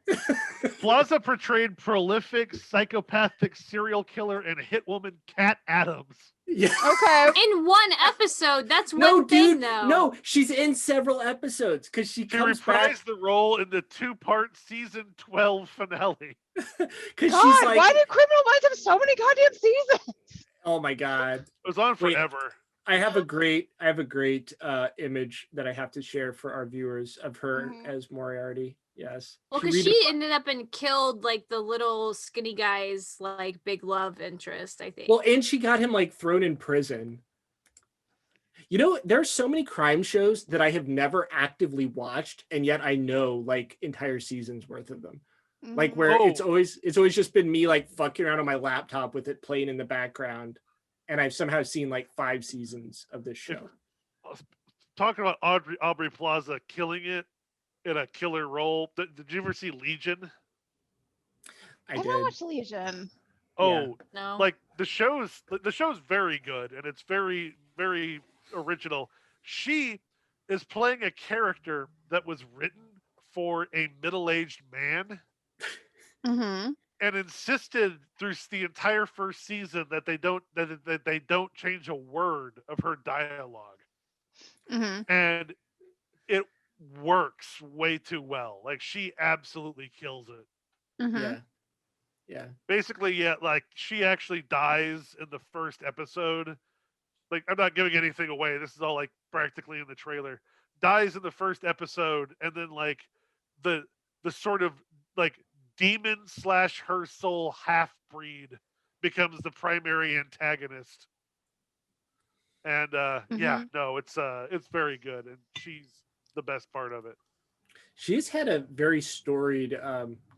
Plaza portrayed prolific, psychopathic serial killer and hitwoman Kat Adams. Yeah. Okay. In one episode. That's one thing, though. No, she's in several episodes because she comes back. Reprised the role in the 2-part season 12 finale. God, she's like, why did Criminal Minds have so many goddamn seasons? Oh my God. It was on forever. I have a great image that I have to share for our viewers of her as Moriarty. Yes. Well, because she ended up and killed like the little skinny guy's like big love interest, I think. Well, and she got him like thrown in prison. You know, there's so many crime shows that I have never actively watched, and yet I know like entire seasons worth of them. Like where it's always just been me like fucking around on my laptop with it playing in the background, and I've somehow seen like 5 seasons of this show. Talking about Aubrey Plaza killing it in a killer role. Did you ever see Legion? I didn't watch Legion. Oh, no. Like the show's very good, and it's very, very original. she is playing a character that was written for a middle-aged man. Mm-hmm. And insisted through the entire first season that they don't change a word of her dialogue. Mm-hmm. And it works way too well. Like, she absolutely kills it. Mm-hmm. Yeah. Basically, yeah, like, she actually dies in the first episode. Like, I'm not giving anything away. This is all, like, practically in the trailer. Dies in the first episode, and then, like, the sort of, like, demon / her soul half-breed becomes the primary antagonist. And it's very good, and she's the best part of it. She's had a very storied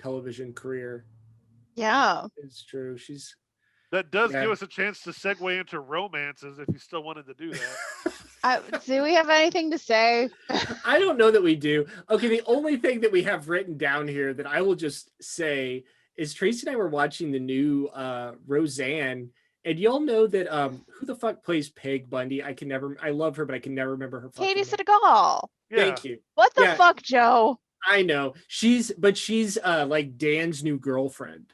television career. Yeah, it's true. That does give us a chance to segue into romances if you still wanted to do that. Do we have anything to say? I don't know that we do. Okay, the only thing that we have written down here that I will just say is Tracy and I were watching the new Roseanne, and y'all know that who the fuck plays Peg Bundy? I love her, but I can never remember her fucking Katie name. Senegal. Yeah. Thank you. What the fuck, Joe? I know. She's like Dan's new girlfriend.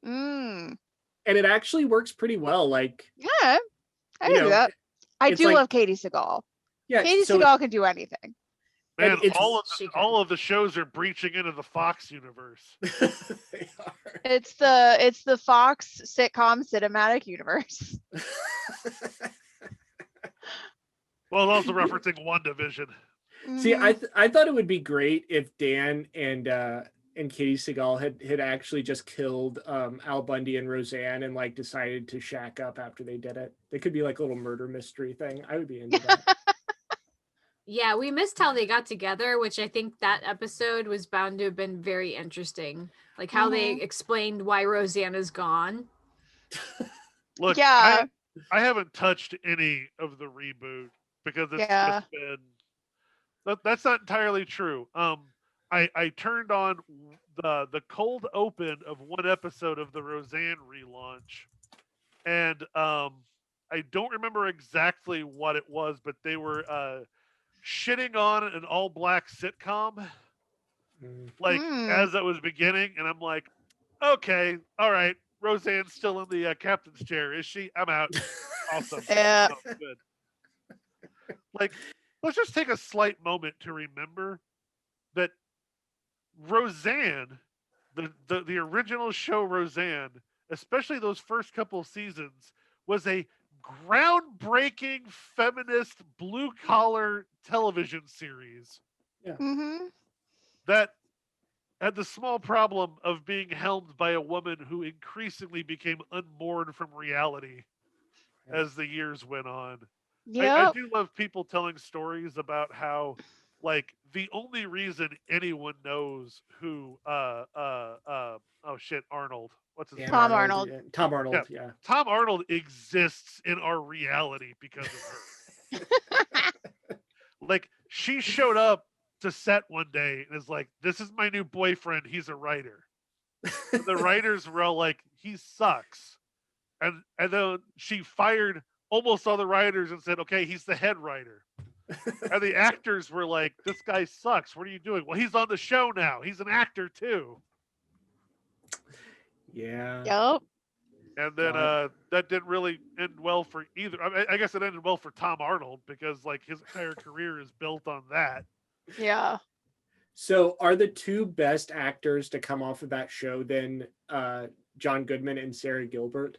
Mm. And it actually works pretty well. Like, yeah, I do that. I do love Katie Segal. Yeah, Katie Segal can do anything. Man, all of the shows are breaching into the Fox universe. They are. It's the Fox sitcom cinematic universe. Well, also referencing WandaVision. See, I thought it would be great if Dan and Katie Segal had actually just killed Al Bundy and Roseanne and like decided to shack up after they did it. They could be like a little murder mystery thing. I would be into that. Yeah, we missed how they got together, which I think that episode was bound to have been very interesting. Like how they explained why Roseanne is gone. Look, I haven't touched any of the reboot because it's just been... That's not entirely true. I turned on the cold open of one episode of the Roseanne relaunch, and I don't remember exactly what it was, but they were shitting on an all-black sitcom, as it was beginning, and I'm like, okay, all right, Roseanne's still in the captain's chair, is she? I'm out. Awesome. Yeah. Oh, good. Like, let's just take a slight moment to remember that Roseanne, the original show Roseanne, especially those first couple seasons, was a groundbreaking feminist blue-collar television series. Yeah. Mm-hmm. That had the small problem of being helmed by a woman who increasingly became unmoored from reality as the years went on. Yeah. I do love people telling stories about how, like, the only reason anyone knows who Arnold. What's his name? Tom Arnold. Tom Arnold, yeah. Tom Arnold exists in our reality because of her. Like, she showed up to set one day and is like, this is my new boyfriend, he's a writer. And the writers were all like, he sucks. And then she fired almost all the writers and said, okay, he's the head writer. And the actors were like, this guy sucks. What are you doing? Well, he's on the show now. He's an actor too. Yeah. Yep. And then that didn't really end well for either. I guess it ended well for Tom Arnold because like his entire career is built on that. Yeah. So are the two best actors to come off of that show then John Goodman and Sarah Gilbert?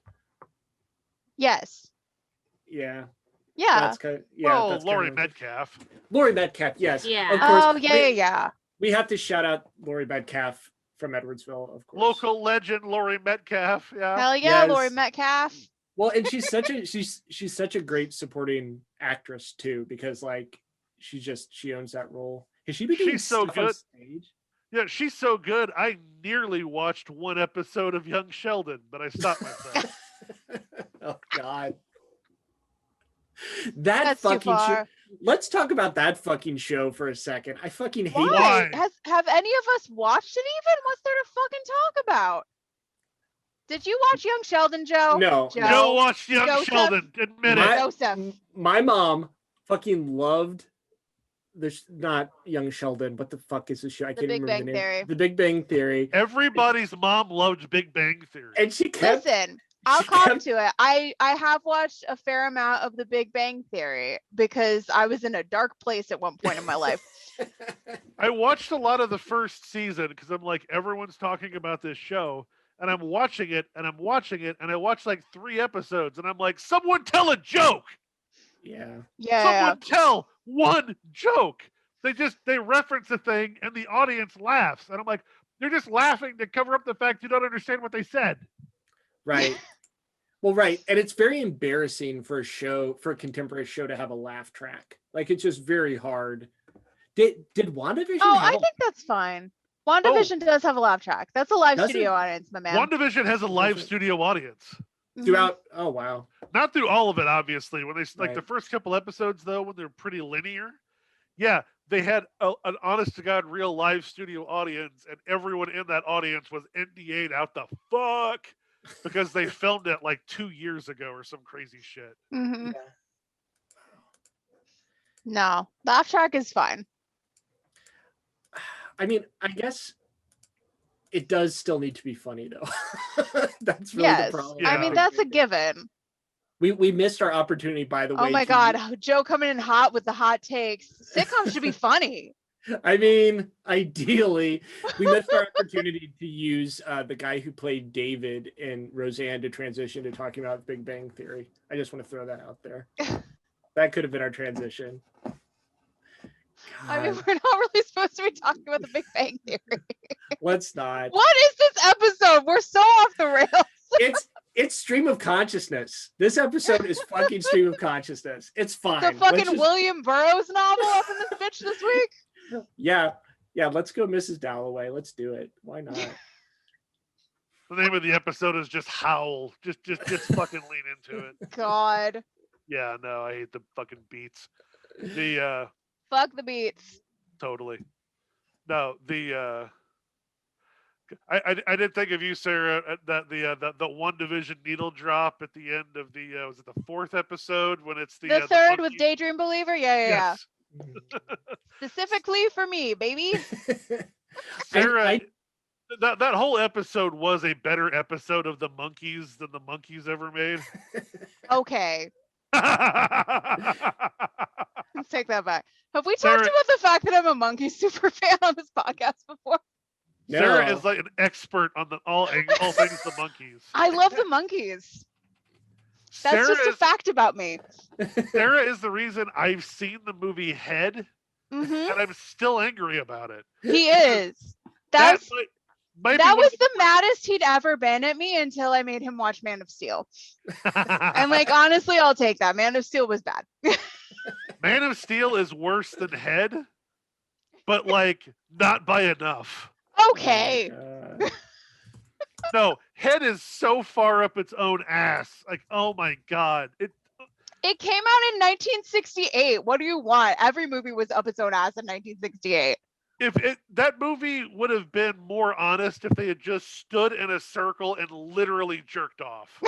Yes. Yeah. Yeah. That's kind of, that's Laurie Metcalf. Laurie Metcalf, yes. Yeah. Of course, Oh, yeah. We have to shout out Laurie Metcalf from Edwardsville, of course. Local legend Laurie Metcalf. Yeah. Hell yeah, Yes. Laurie Metcalf. Well, and she's such a great supporting actress too, because like she owns that role. Has she been doing She's so stuff on good. stage? Yeah, she's so good. I nearly watched one episode of Young Sheldon, but I stopped myself. Oh God. That's too fucking far. Let's talk about that fucking show for a second. I fucking hate Why? Why? Have any of us watched it even? What's there to fucking talk about? Did you watch Young Sheldon, Joe? No. Joe. Joe watched Young Joseph? Sheldon. Admit it. Joseph. My mom fucking loved. There's not Young Sheldon. What the fuck is the show? I can't remember the name. Theory. The Big Bang Theory. Everybody's mom loved Big Bang Theory. And she kept... Listen, I'll cop to it. I have watched a fair amount of The Big Bang Theory because I was in a dark place at one point in my life. I watched a lot of the first season because I'm like, everyone's talking about this show. And I'm watching it, and I'm watching it, and I watched like 3 episodes, and I'm like, someone tell a joke! Yeah. Someone tell one joke. They reference a thing and the audience laughs. And I'm like, they're just laughing to cover up the fact you don't understand what they said. Right. Well, right. And it's very embarrassing for a contemporary show to have a laugh track. Like, it's just very hard. Did WandaVision I think that's fine. WandaVision does have a laugh track. That's a live studio audience, my man. WandaVision has a live studio audience. Throughout, oh wow. Not through all of it, obviously. When they like the first couple episodes, though, when they're pretty linear, yeah, they had an honest to God real live studio audience, and everyone in that audience was NDA'd out the fuck because they filmed it like 2 years ago or some crazy shit. Mm-hmm. Yeah. No, laugh track is fine. I mean, I guess it does still need to be funny, though. That's really the problem. Yeah. I mean, that's a given. We missed our opportunity, by the way. Oh my God, Joe coming in hot with the hot takes. Sitcoms should be funny. I mean, ideally, we missed our opportunity to use the guy who played David in Roseanne to transition to talking about Big Bang Theory. I just want to throw that out there. That could have been our transition. God. I mean, we're not really supposed to be talking about the Big Bang Theory. Let's not. What is this episode? We're so off the rails. It's stream of consciousness. This episode is fucking stream of consciousness. It's fine. The fucking William Burroughs novel up in this bitch this week? Yeah. Let's go Mrs. Dalloway. Let's do it. Why not? The name of the episode is just Howl. Just fucking lean into it. God. Yeah, no, I hate the fucking beats. Fuck the beats. Totally. No, I did think of you, Sarah, that the WandaVision needle drop at the end of the was it the 4th episode when it's the third with Daydream Believer? Yeah. Specifically for me, baby. Sarah, that whole episode was a better episode of the Monkees than the Monkees ever made. Okay. Let's take that back. Have we talked about the fact that I'm a Monkey super fan on this podcast before? No. Sarah is like an expert on all things the Monkees. I love the Monkees. That's just a fact about me. Sarah is the reason I've seen the movie Head, and I'm still angry about it. He is. That was the maddest he'd ever been at me until I made him watch Man of Steel. And like, honestly, I'll take that. Man of Steel was bad. Man of Steel is worse than Head, but like not by enough. Okay. No, Head is so far up its own ass. Like, oh my God. It came out in 1968. What do you want? Every movie was up its own ass in 1968. That movie would have been more honest if they had just stood in a circle and literally jerked off.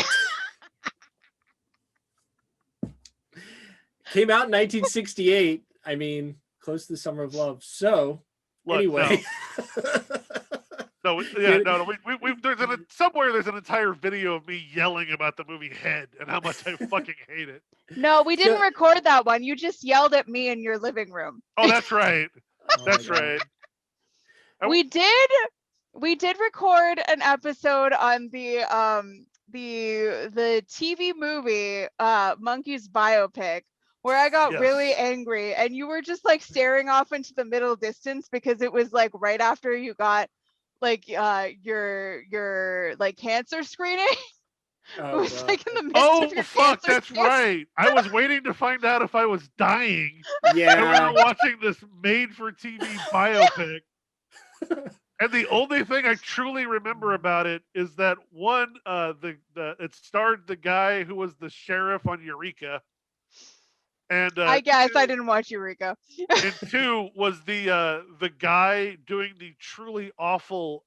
Came out in 1968. I mean, close to the Summer of Love. So, anyway. No. Somewhere there's an entire video of me yelling about the movie Head and how much I fucking hate it. No, we didn't record that one. You just yelled at me in your living room. Oh, that's right. That's right. We did record an episode on the TV movie Monkeys biopic where I got really angry and you were just like staring off into the middle distance because it was like right after you got like your like cancer screening. It was like in the midst of your fuck, cancer that's scare. right. I was waiting to find out if I was dying. Yeah. And we were watching this made-for-TV biopic. And the only thing I truly remember about it is that one, it starred the guy who was the sheriff on Eureka. And I guess I didn't watch Eureka. And 2 was the guy doing the truly awful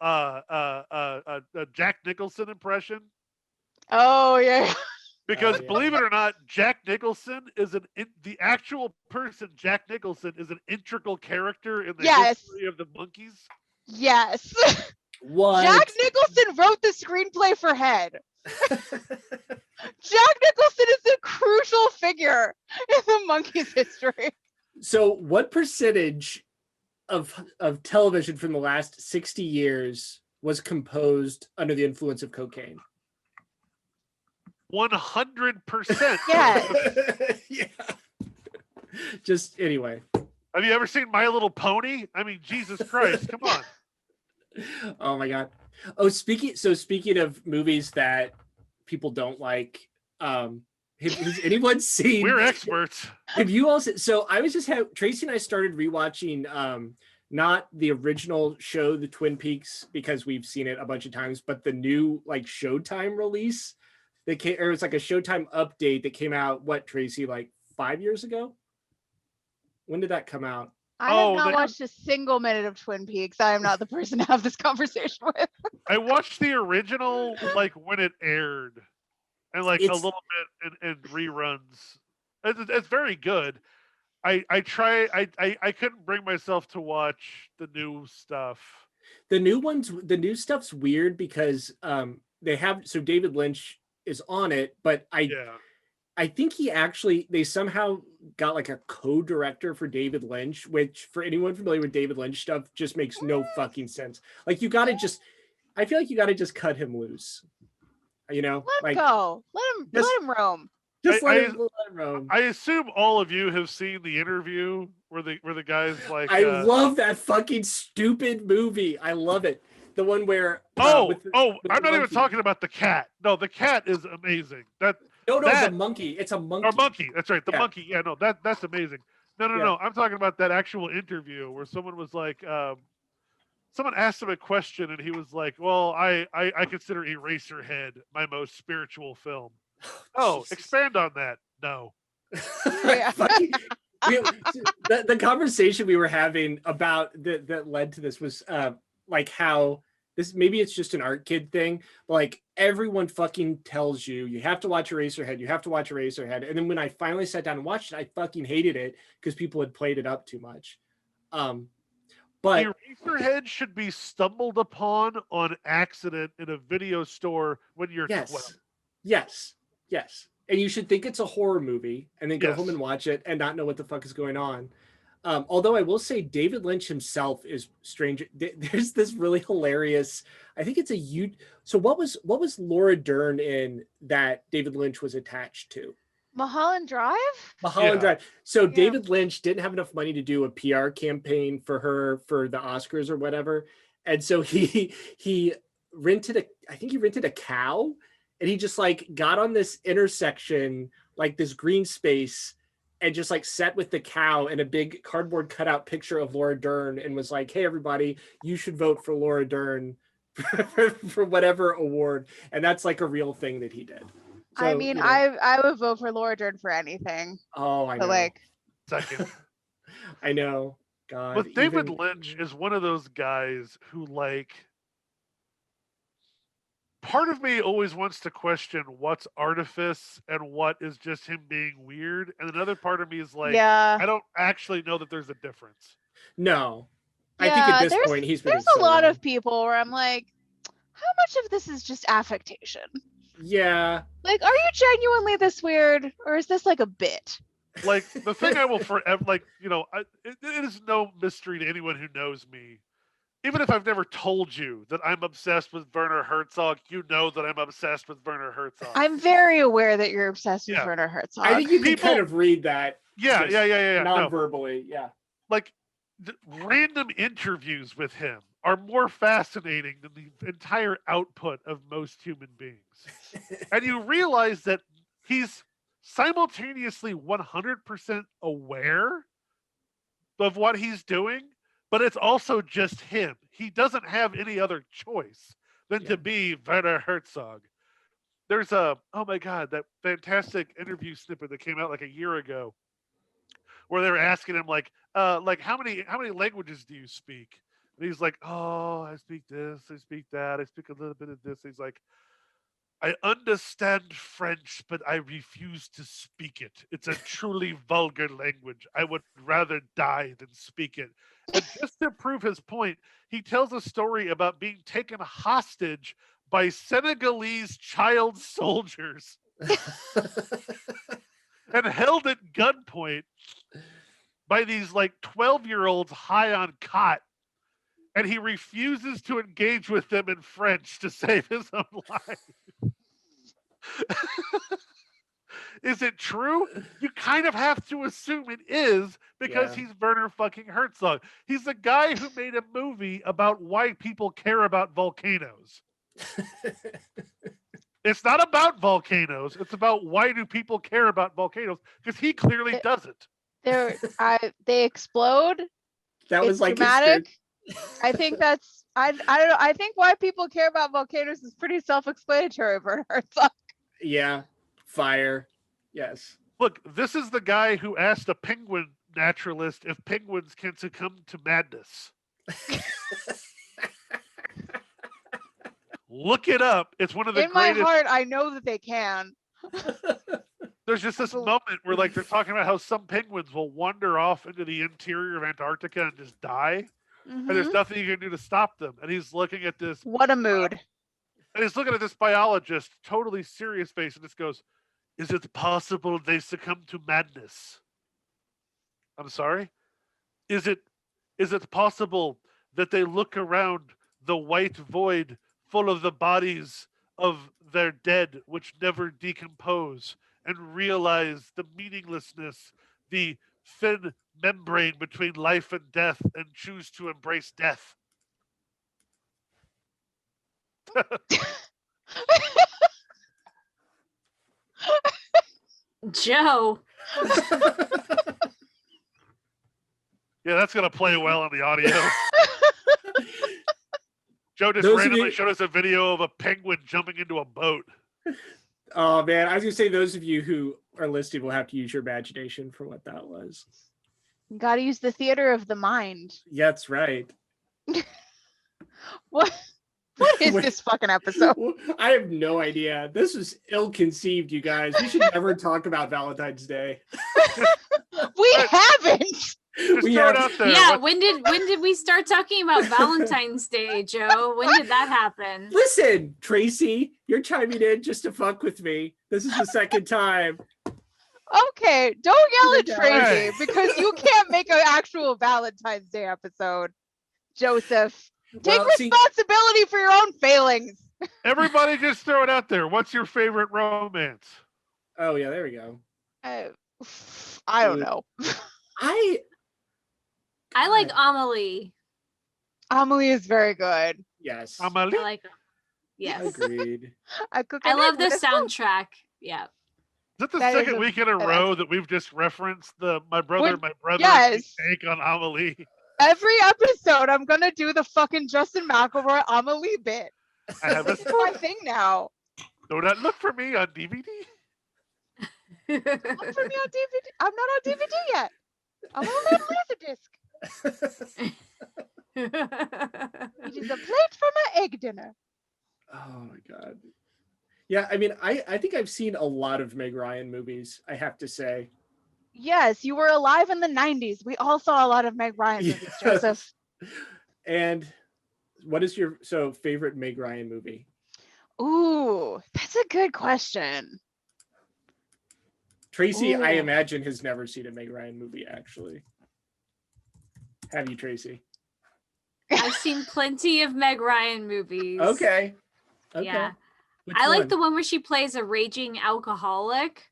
Jack Nicholson impression. Oh yeah. Because believe it or not, Jack Nicholson is the actual person. Jack Nicholson is an integral character in the history of the Monkees. Yes. What? Jack Nicholson wrote the screenplay for Head. Jack Nicholson is a crucial figure in the Monkees history. So what percentage of television from the last 60 years was composed under the influence of cocaine? 100%. Yes. Yeah. Just anyway. Have you ever seen My Little Pony? I mean, Jesus Christ, come on. Oh my God. Oh, speaking of movies that people don't like, has anyone seen? We're experts. Have you all seen? So I was Tracy and I started rewatching not the original show, the Twin Peaks, because we've seen it a bunch of times, but the new like Showtime release that came, or it was like a Showtime update that came out, what, Tracy, like 5 years ago? When did that come out? I have not watched a single minute of Twin Peaks. I am not the person to have this conversation with. I watched the original like when it aired, and like a little bit in reruns. It's very good. I couldn't bring myself to watch the new stuff. The new stuff's weird because David Lynch is on it, but I think they somehow got like a co-director for David Lynch, which for anyone familiar with David Lynch stuff just makes no fucking sense. Like I feel like you gotta just cut him loose. You know? Let him go. Let him roam. Let him roam. I assume all of you have seen The Interview where the guy's like I love that fucking stupid movie. I love it. The one where I'm not even talking about the cat. No, the cat is amazing. It's a monkey. It's a monkey. Or monkey. That's right. The monkey. Yeah, no, that's amazing. No. I'm talking about that actual interview where someone was like, someone asked him a question and he was like, well, I consider Eraserhead my most spiritual film. Oh, expand on that. No. The conversation we were having about that led to this was like how this, maybe it's just an art kid thing, but like everyone fucking tells you have to watch Eraserhead. And then when I finally sat down and watched it, I fucking hated it because people had played it up too much. But Eraserhead should be stumbled upon on accident in a video store when you're 12. Yes. And you should think it's a horror movie and then go home and watch it and not know what the fuck is going on. Although I will say David Lynch himself is strange. There's this really hilarious, I think it's so what was Laura Dern in that David Lynch was attached to? Mulholland Drive? Drive. So David Lynch didn't have enough money to do a PR campaign for her for the Oscars or whatever. And so he rented a cow, and he just like got on this intersection, like this green space, and just like sat with the cow and a big cardboard cutout picture of Laura Dern and was like, hey, everybody, you should vote for Laura Dern for whatever award. And that's like a real thing that he did. So, I mean, I would vote for Laura Dern for anything. Oh, I know. Like, second. I know. God. But David Lynch is one of those guys who like, part of me always wants to question what's artifice and what is just him being weird. And another part of me is like, I don't actually know that there's a difference. No. I think at this point there's a lot of people where I'm like, how much of this is just affectation? Yeah. Like, are you genuinely this weird? Or is this like a bit? Like, the thing I will forever, like, you know, it is no mystery to anyone who knows me. Even if I've never told you that I'm obsessed with Werner Herzog, you know that I'm obsessed with Werner Herzog. I'm very aware that you're obsessed with Werner Herzog. I think you can kind of read that. Yeah. Non-verbally, yeah. Like, random interviews with him are more fascinating than the entire output of most human beings. And you realize that he's simultaneously 100% aware of what he's doing, but it's also just him. He doesn't have any other choice than to be Werner Herzog. There's oh my God, that fantastic interview snippet that came out like a year ago where they were asking him like how many languages do you speak? And he's like, oh, I speak this, I speak that, I speak a little bit of this. He's like, I understand French, but I refuse to speak it. It's a truly vulgar language. I would rather die than speak it. And just to prove his point, he tells a story about being taken hostage by Senegalese child soldiers and held at gunpoint by these like 12-year-olds high on cot. And he refuses to engage with them in French to save his own life. Is it true? You kind of have to assume it is because he's Werner fucking Herzog. He's the guy who made a movie about why people care about volcanoes. It's not about volcanoes. It's about why do people care about volcanoes, because he clearly doesn't. They explode. That was like dramatic. I think that's I don't know. I think why people care about volcanoes is pretty self-explanatory, Werner Herzog. Yeah, fire. Yes. Look, this is the guy who asked a penguin naturalist if penguins can succumb to madness. Look it up. It's one of the greatest. In my heart, I know that they can. There's just this moment where like they're talking about how some penguins will wander off into the interior of Antarctica and just die. And there's nothing you can do to stop them. And he's looking at this. What a mood. And he's looking at this biologist, totally serious face, and just goes, "Is it possible they succumb to madness?" I'm sorry? Is it possible that they look around the white void full of the bodies of their dead which never decompose and realize the meaninglessness, the thin membrane between life and death, and choose to embrace death? Joe. Yeah, that's going to play well on the audio. Joe just randomly showed us a video of a penguin jumping into a boat. Oh, man. I was going to say, those of you who are listening will have to use your imagination for what that was. You got to use the theater of the mind. Yeah, that's right. What is this fucking episode? I have no idea. This is ill-conceived, you guys. We should never talk about Valentine's Day. We haven't. Just throw it out there. Yeah, when did we start talking about Valentine's Day, Joe? When did that happen? Listen, Tracy, you're chiming in just to fuck with me. This is the second time. Okay, don't yell at Tracy because you can't make an actual Valentine's Day episode, Joseph. Take responsibility for your own failings. Everybody just throw it out there. What's your favorite romance? Oh, yeah, there we go. I don't know. I like Amelie. Amelie is very good. Yes. Amelie? I like her. Yes. Agreed. I love the soundtrack. Yeah. Is that the second week in a row that we've just referenced my brother yes. take on Amelie? Every episode, I'm going to do the fucking Justin McElroy Amelie bit. This is my thing now. Do not look for me on DVD. Look for me on DVD. I'm not on DVD yet. I'm only on Laserdisc. It is a plate for my egg dinner. Oh my god. Yeah, I mean, I think I've seen a lot of Meg Ryan movies, I have to say. Yes, you were alive in the 90s. We all saw a lot of Meg Ryan movies, yes. Joseph. And what is your favorite Meg Ryan movie? Ooh, that's a good question. Tracy, I imagine, has never seen a Meg Ryan movie, actually. Have you, Tracy? I've seen plenty of Meg Ryan movies. Okay. Yeah. I like the one where she plays a raging alcoholic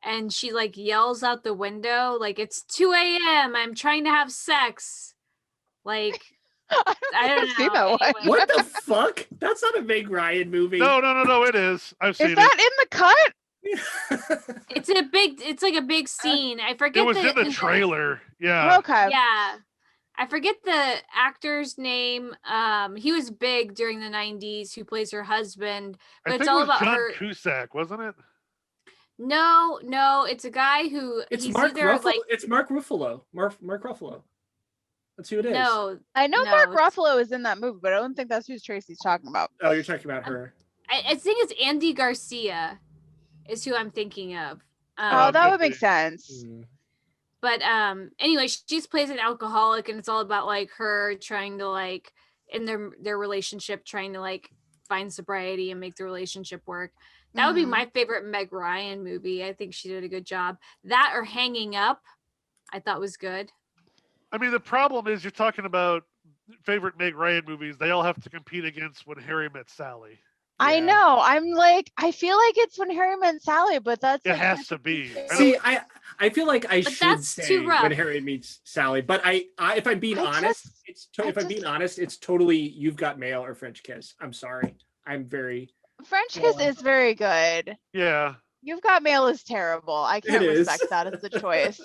and she like yells out the window, like, "It's 2 a.m. I'm trying to have sex." Like, I don't know. That one. Anyway. What the fuck? That's not a Meg Ryan movie. No, it is. I've seen it. Is that in the cut? It's like a big scene. I forget. It was in the trailer. Yeah. Okay. Yeah. I forget the actor's name. He was big during the 90s, who plays her husband. But it's all about John her. Cusack, wasn't it? No, it's a guy who it's Mark Ruffalo. It's Mark Ruffalo. Mark Ruffalo. That's who it is. No, I know Mark Ruffalo is in that movie, but I don't think that's who Tracy's talking about. Oh, you're talking about her. I think it's Andy Garcia is who I'm thinking of. That would make sense. But anyway, she plays an alcoholic, and it's all about like her trying to like in their relationship, trying to like find sobriety and make the relationship work. That would be my favorite Meg Ryan movie. I think she did a good job. That or Hanging Up, I thought was good. I mean, the problem is you're talking about favorite Meg Ryan movies. They all have to compete against When Harry Met Sally. I know. I'm like, I feel like it's When Harry Met Sally, but that's it has to be. See, I feel like I should say When Harry Meets Sally, but if I'm being honest, it's totally You've Got Mail or French Kiss. I'm sorry. French Kiss is very good. Yeah. You've Got Mail is terrible. I can't respect that as a choice.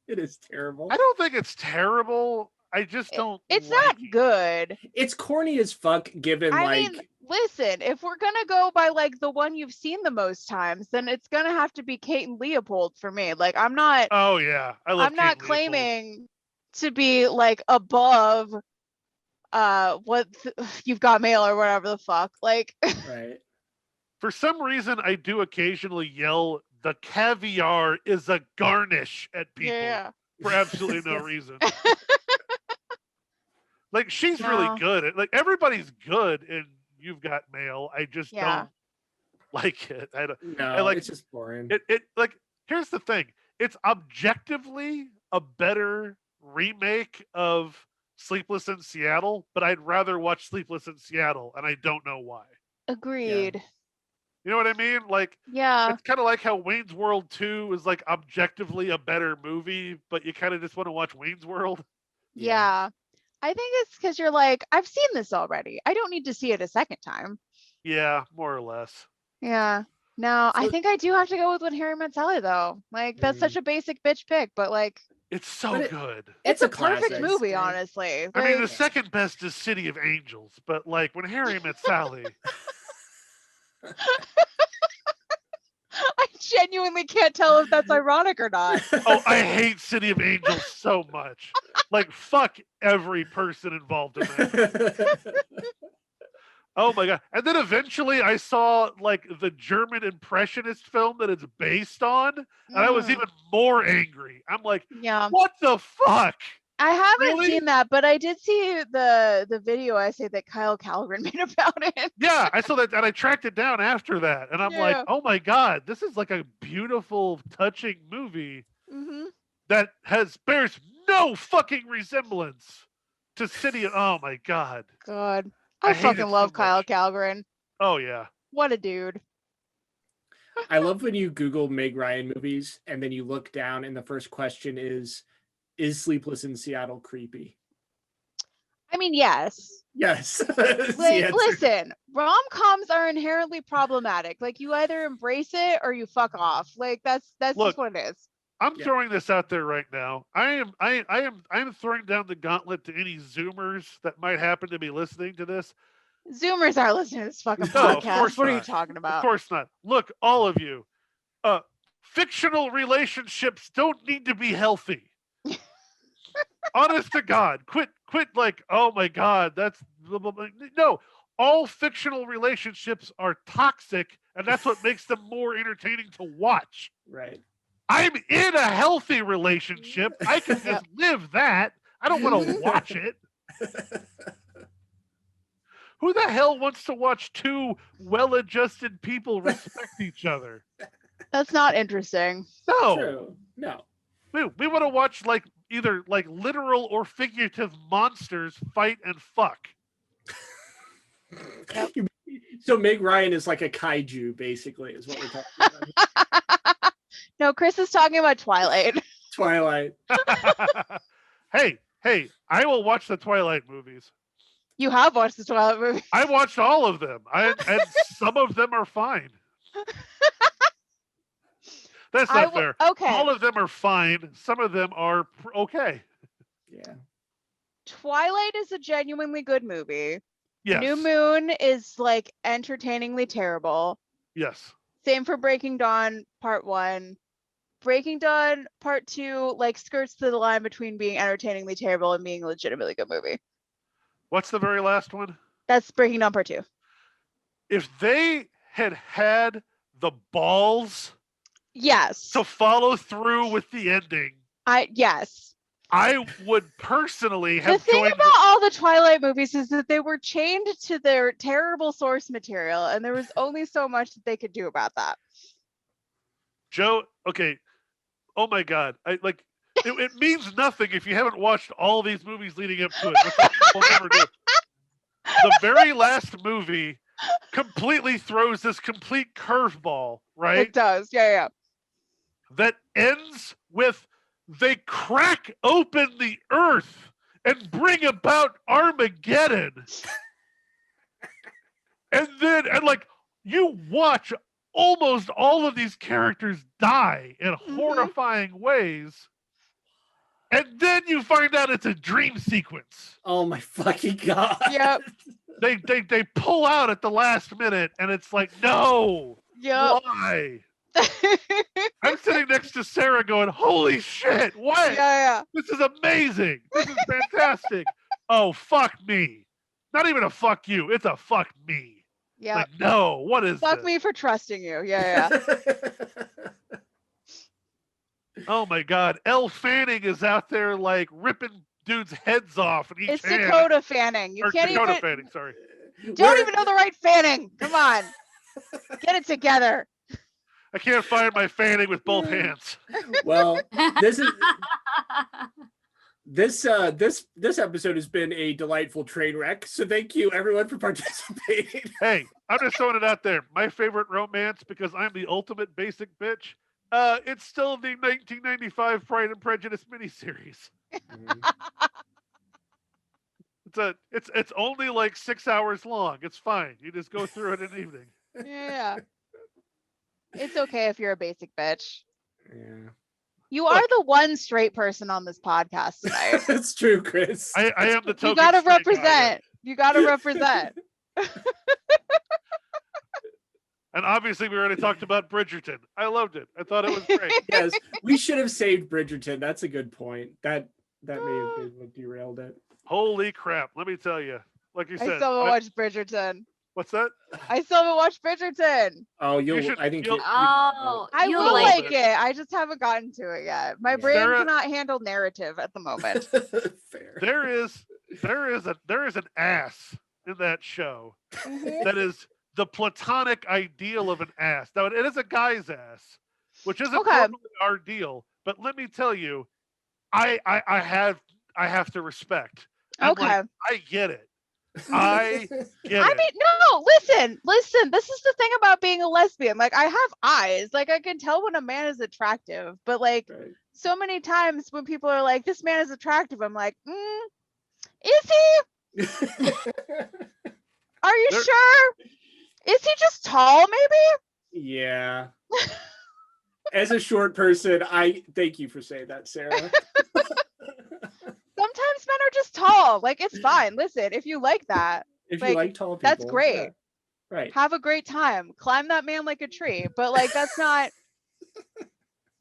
It is terrible. I don't think it's terrible. I just don't. It's not good. It's corny as fuck. I mean, listen, if we're gonna go by like the one you've seen the most times, then it's gonna have to be Kate and Leopold for me. Like, I'm not. Oh yeah, I'm not claiming to be like above, You've Got Mail or whatever the fuck. Like. Right. For some reason, I do occasionally yell, "The caviar is a garnish" at people for absolutely no reason. Like, she's really good. Like, everybody's good in You've Got Mail. I just don't like it. It's just boring. It like, here's the thing. It's objectively a better remake of Sleepless in Seattle, but I'd rather watch Sleepless in Seattle, and I don't know why. Agreed. Yeah. You know what I mean? Like, it's kind of like how Wayne's World 2 is like objectively a better movie, but you kind of just want to watch Wayne's World. Yeah. I think it's because you're like, I've seen this already. I don't need to see it a second time. Yeah, more or less. Yeah. No, I think I do have to go with When Harry Met Sally, though. Like, that's such a basic bitch pick, but like, it's so good. It's a perfect movie, honestly. I mean, the second best is City of Angels, but like When Harry Met Sally. I genuinely can't tell if that's ironic or not. Oh, I hate City of Angels so much. Like, fuck every person involved in that. Oh my god. And then eventually I saw like the German impressionist film that it's based on, and I was even more angry. I'm like, what the fuck? I haven't seen that, but I did see the video essay that Kyle Calgren made about it. Yeah, I saw that, and I tracked it down after that, and I'm like, oh my god, this is like a beautiful, touching movie that bears no fucking resemblance to City of. Oh my god. God, I fucking love Kyle Calgren. Oh yeah, what a dude. I love when you Google Meg Ryan movies, and then you look down, and the first question is Sleepless in Seattle creepy? I mean, yes. Yes. Listen, rom-coms are inherently problematic. Like, you either embrace it or you fuck off. Like, that's just what it is. I'm throwing this out there right now. I am throwing down the gauntlet to any Zoomers that might happen to be listening to this. Zoomers are listening to this fucking podcast. What are you talking about? Of course not. Look, all of you, fictional relationships don't need to be healthy. Honest to God, quit like, oh my God, that's no. All fictional relationships are toxic, and that's what makes them more entertaining to watch. Right. I'm in a healthy relationship. I can just live that. I don't want to watch it. Who the hell wants to watch two well-adjusted people respect each other? That's not interesting. No. True. No. We want to watch like either like literal or figurative monsters fight and fuck. So Meg Ryan is like a kaiju, basically, is what we're talking about. No, Chris is talking about Twilight. Twilight. Hey, I will watch the Twilight movies. You have watched the Twilight movies. I watched all of them. And some of them are fine. That's not fair. Okay. All of them are fine. Some of them are okay. Yeah. Twilight is a genuinely good movie. Yes. New Moon is like entertainingly terrible. Yes. Same for Breaking Dawn Part 1. Breaking Dawn Part 2 like skirts to the line between being entertainingly terrible and being a legitimately good movie. What's the very last one? That's Breaking Dawn Part 2. if they had the balls yes to follow through with the ending, yes. I would personally have the thing joined about all the Twilight movies is that they were chained to their terrible source material, and there was only so much that they could do about that. Joe, okay. Oh my God. It means nothing if you haven't watched all these movies leading up to it, which we'll never do. The very last movie completely throws this complete curveball, right? It does. Yeah. That ends with they crack open the earth and bring about Armageddon. and you watch almost all of these characters die in horrifying ways. And then you find out it's a dream sequence. Oh my fucking God. Yep. They pull out at the last minute and it's like, no. Yep. Why? I'm sitting next to Sarah going, holy shit, what? Yeah. This is amazing. This is fantastic. Oh, fuck me. Not even a fuck you. It's a fuck me. Yeah. Like, no, what is Fuck this? me for trusting you. Yeah. Oh my God. Elle Fanning is out there like ripping dudes' heads off in each It's hand. Dakota Fanning. You can't Dakota even. Fanning, sorry. Don't even know the right Fanning. Come on. Get it together. I can't find my Fanning with both hands. Well, this episode has been a delightful train wreck. So thank you everyone for participating. Hey, I'm just throwing it out there. My favorite romance, because I'm the ultimate basic bitch, it's still the 1995 Pride and Prejudice miniseries. It's only like 6 hours long. It's fine. You just go through it in an evening. Yeah. It's okay if you're a basic bitch. Yeah. You are the one straight person on this podcast tonight. That's true, Chris. I am the token. You gotta straight represent. guy. You gotta represent. And obviously, we already talked about Bridgerton. I loved it. I thought it was great. Yes, we should have saved Bridgerton. That's a good point. That may have been what derailed it. Holy crap! Let me tell you. Like you said, I still haven't watched Bridgerton. What's that? I still haven't watched Bridgerton. Oh, I will like it. I just haven't gotten to it yet. My brain Sarah, cannot handle narrative at the moment. Fair. There is an ass in that show that is the platonic ideal of an ass. Now it is a guy's ass, which isn't normally our deal. But let me tell you, I have to respect. I get it. I mean, no, listen. This is the thing about being a lesbian. Like, I have eyes. Like, I can tell when a man is attractive. But like, so many times when people are like, "This man is attractive," I'm like, "Is he? Are you sure? Is he just tall? Maybe?" Yeah. As a short person, I thank you for saying that, Sarah. Sometimes men are just tall. Like, it's fine. Listen, if you like that, if you like tall people, that's great. Yeah. Right. Have a great time. Climb that man like a tree. But like, that's not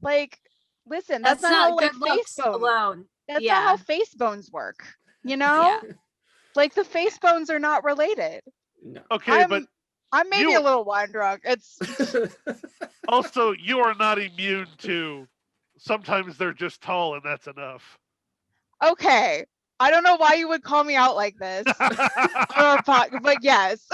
like, listen, that's not how like face bones alone. That's not how face bones work. You know? Yeah. Like, the face bones are not related. No. Okay, but I'm maybe a little wine drunk. It's also, you are not immune to sometimes they're just tall and that's enough. Okay. I don't know why you would call me out like this. But yes.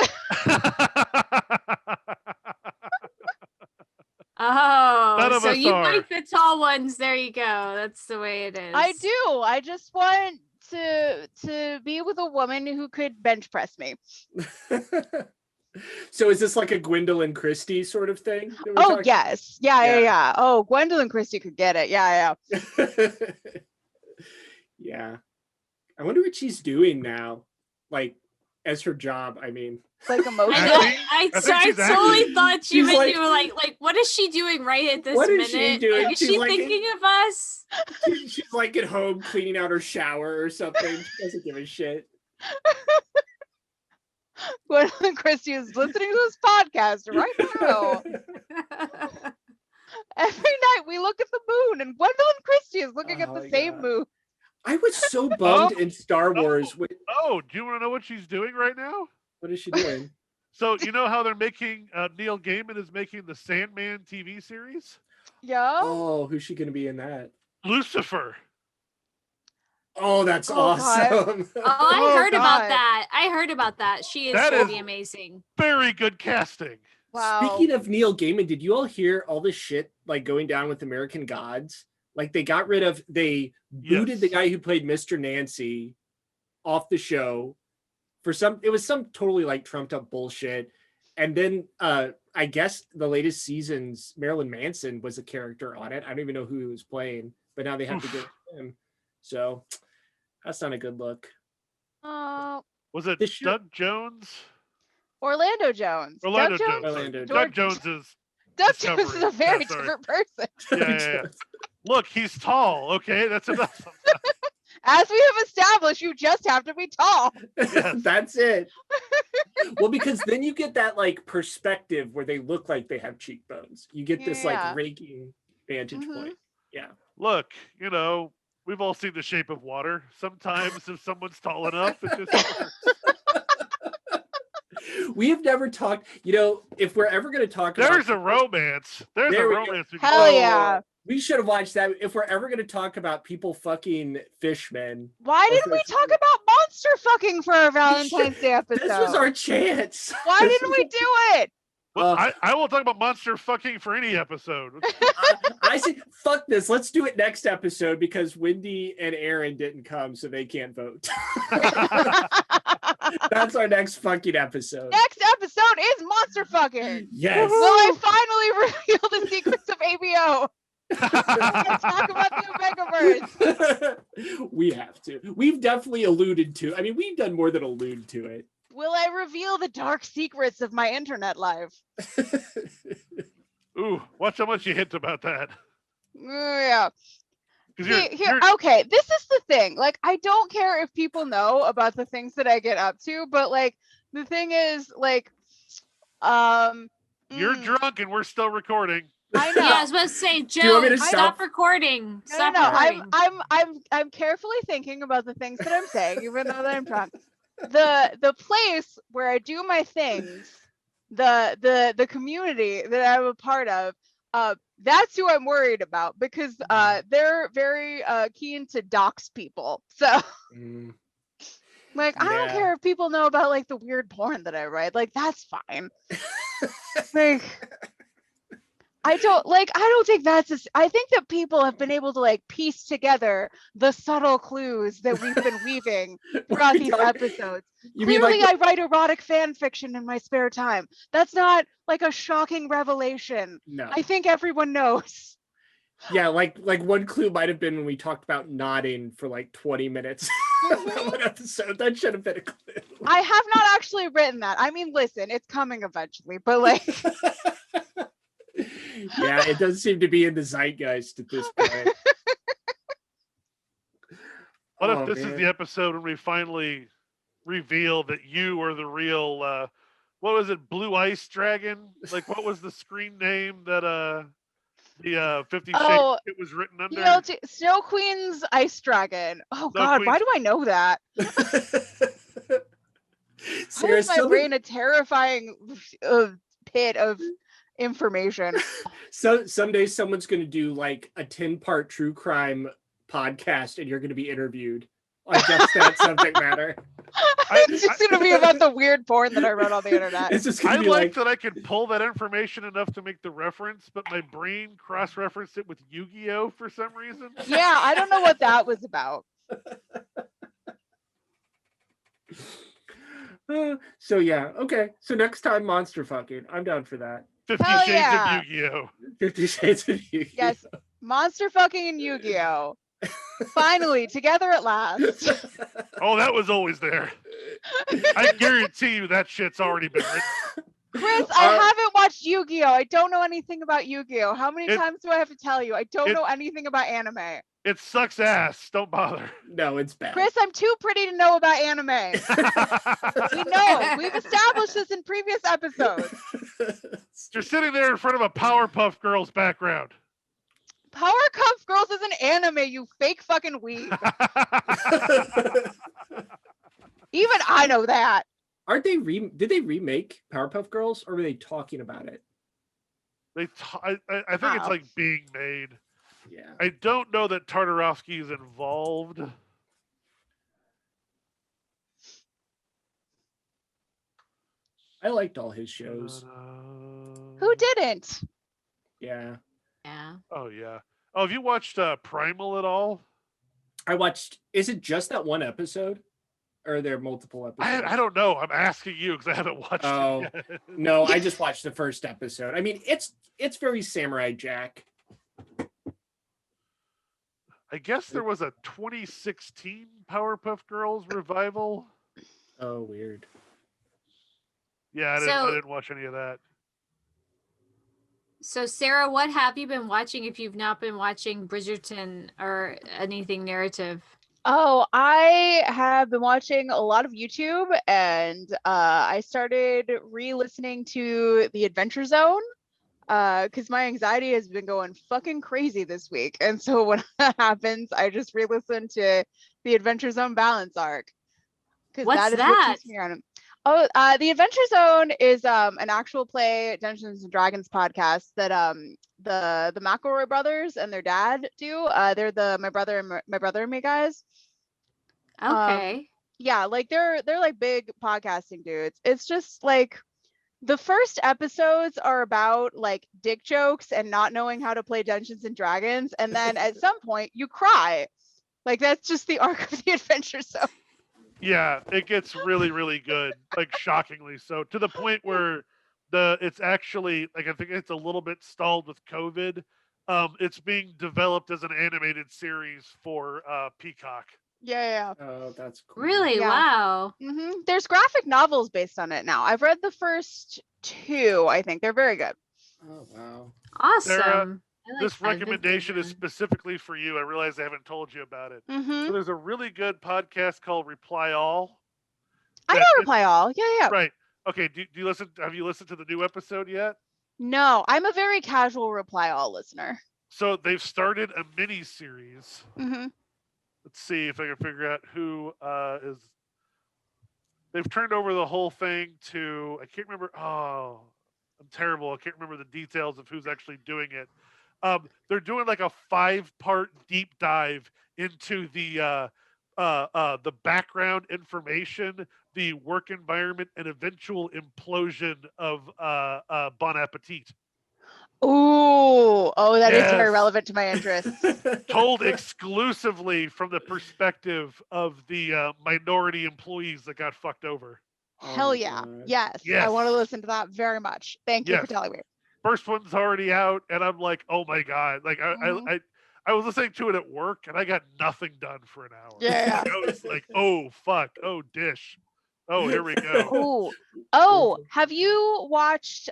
Oh, so you like the tall ones. There you go. That's the way it is. I do. I just want to be with a woman who could bench press me. So is this like a Gwendolyn Christie sort of thing? Oh, yes. Yeah. Oh, Gwendolyn Christie could get it. Yeah. Yeah. I wonder what she's doing now. Like, as her job, I mean. Like emotionally. I totally thought you meant you were like, what is she doing right at this minute? What is she doing? Like, is she thinking of us? She's like at home cleaning out her shower or something. She doesn't give a shit. Gwendolyn Christie is listening to this podcast right now. Every night we look at the moon, and Gwendolyn Christie is looking at the same moon. I was so bummed in Star Wars. Do you want to know what she's doing right now? What is she doing? So you know how they're making Neil Gaiman is making the Sandman TV series? Yeah. Oh, who's she going to be in that? Lucifer. Oh, that's awesome. I heard about that. I heard about that. She is going to be amazing. Very good casting. Wow. Speaking of Neil Gaiman, did you all hear all this shit like going down with American Gods? Like they booted the guy who played Mr. Nancy off the show for it was some totally like trumped up bullshit. And then I guess the latest season's Marilyn Manson was a character on it. I don't even know who he was playing, but now they have to get him. So that's not a good look. Was it Doug Jones? Orlando Jones. Doug Jones is a very different person. Yeah. Look, he's tall. Okay, that's enough. As we have established, you just have to be tall. Yes. That's it. Well, because then you get that like perspective where they look like they have cheekbones. You get this like raking vantage point. Yeah. Look, we've all seen The Shape of Water. Sometimes if someone's tall enough, it just works. We have never talked, if we're ever going to talk There's a romance. There's a romance. Hell yeah. We should have watched that. If we're ever going to talk about people fucking fishmen. Why didn't we talk about monster fucking for our Valentine's Day episode? This was our chance. Why didn't we do it? Well, I will talk about monster fucking for any episode. I say, fuck this. Let's do it next episode because Wendy and Aaron didn't come, so they can't vote. That's our next fucking episode. Next episode is monster fucking. Yes. Will I finally reveal the secrets of ABO? Talk about the Omegaverse. We have to. We've definitely alluded to. I mean, we've done more than allude to it. Will I reveal the dark secrets of my internet life? Ooh, watch how much you hint about that. Yeah. Okay, this is the thing. Like, I don't care if people know about the things that I get up to, but like, the thing is, like, you're drunk and we're still recording. I know. Yeah, I was about to say, Joe, stop recording. Stop recording. I'm carefully thinking about the things that I'm saying, even though that I'm drunk. The place where I do my things, the community that I'm a part of, that's who I'm worried about because they're very keen to dox people. So like I don't care if people know about like the weird porn that I write. Like that's fine. Like I don't think I think that people have been able to like piece together the subtle clues that we've been weaving throughout these episodes. Clearly, I write erotic fan fiction in my spare time. That's not like a shocking revelation. No. I think everyone knows. Yeah, like one clue might have been when we talked about nodding for like 20 minutes. That one episode. That should have been a clue. I have not actually written that. I mean, listen, it's coming eventually, but like yeah, it does seem to be in the zeitgeist at this point. What if this is the episode when we finally reveal that you are the real what was it, Blue Ice Dragon? Like what was the screen name that the 50 Shades it was written under? Snow Queen's Ice Dragon. Oh Snow God, Queen's... why do I know that? Sarah, my brain a terrifying pit of information. So someday someone's going to do like a 10-part true crime podcast and you're going to be interviewed on just that subject matter. It's just going to be about the weird porn that I wrote on the internet. It's just I like that I could pull that information enough to make the reference, but my brain cross-referenced it with Yu-Gi-Oh for some reason. Yeah, I don't know what that was about. So yeah, okay. So next time monster fucking. I'm down for that. 50 Shades of Yu-Gi-Oh. 50 Shades of Yu-Gi-Oh. Yes, monster fucking and Yu-Gi-Oh. Finally, together at last. Oh, that was always there. I guarantee you that shit's already been written. Chris, I haven't watched Yu-Gi-Oh. I don't know anything about Yu-Gi-Oh. How many times do I have to tell you? I don't know anything about anime. It sucks ass. Don't bother. No, it's bad. Chris, I'm too pretty to know about anime. We know. We've established this in previous episodes. You're sitting there in front of a Powerpuff Girls background. Powerpuff Girls is an anime, you fake fucking weeb. Even I know that. Aren't they did they remake Powerpuff Girls, or were they talking about it? I think it's like being made. Yeah. I don't know that Tartarovsky is involved. I liked all his shows. Who didn't? Yeah. Yeah. Oh yeah. Oh, have you watched Primal at all? I watched. Is it just that one episode, or are there multiple episodes? I don't know. I'm asking you because I haven't watched it yet. No, I just watched the first episode. I mean, it's very Samurai Jack. I guess there was a 2016 Powerpuff Girls revival. Oh, weird. Yeah, I didn't watch any of that. So, Sarah, what have you been watching if you've not been watching Bridgerton or anything narrative? Oh, I have been watching a lot of YouTube, and I started re-listening to The Adventure Zone because my anxiety has been going fucking crazy this week. And so when that happens, I just re-listen to The Adventure Zone balance arc. What's that? What keeps me around. Oh, The Adventure Zone is an actual play Dungeons and Dragons podcast that the McElroy brothers and their dad do. They're the my brother and me guys. Okay. Yeah, like they're like big podcasting dudes. It's just like the first episodes are about like dick jokes and not knowing how to play Dungeons and Dragons, and then at some point you cry. Like that's just the arc of The Adventure Zone. Yeah, it gets really, really good, like shockingly so, to the point where it's actually like I think it's a little bit stalled with COVID. It's being developed as an animated series for Peacock. Yeah. Oh, that's cool. Really? Yeah. Wow. Mm-hmm. There's graphic novels based on it now. I've read the first 2. I think they're very good. Oh wow. Awesome. Sarah, this recommendation is specifically for you. I realize I haven't told you about it. Mm-hmm. So there's a really good podcast called Reply All. I know Reply All. Yeah. Right. Okay. Do you listen? Have you listened to the new episode yet? No, I'm a very casual Reply All listener. So they've started a mini series. Mm-hmm. Let's see if I can figure out who is. They've turned over the whole thing to. I can't remember. Oh, I'm terrible. I can't remember the details of who's actually doing it. They're doing like a 5-part deep dive into the background information, the work environment, and eventual implosion of Bon Appetit. Ooh, that is very relevant to my interests. Told exclusively from the perspective of the minority employees that got fucked over. Hell yeah. Yes. I want to listen to that very much. Thank you for telling me. First one's already out, and I'm like, oh my God. Like, I was listening to it at work, and I got nothing done for an hour. Yeah. Like, I was like, oh, fuck. Oh, dish. Oh, here we go. Have you watched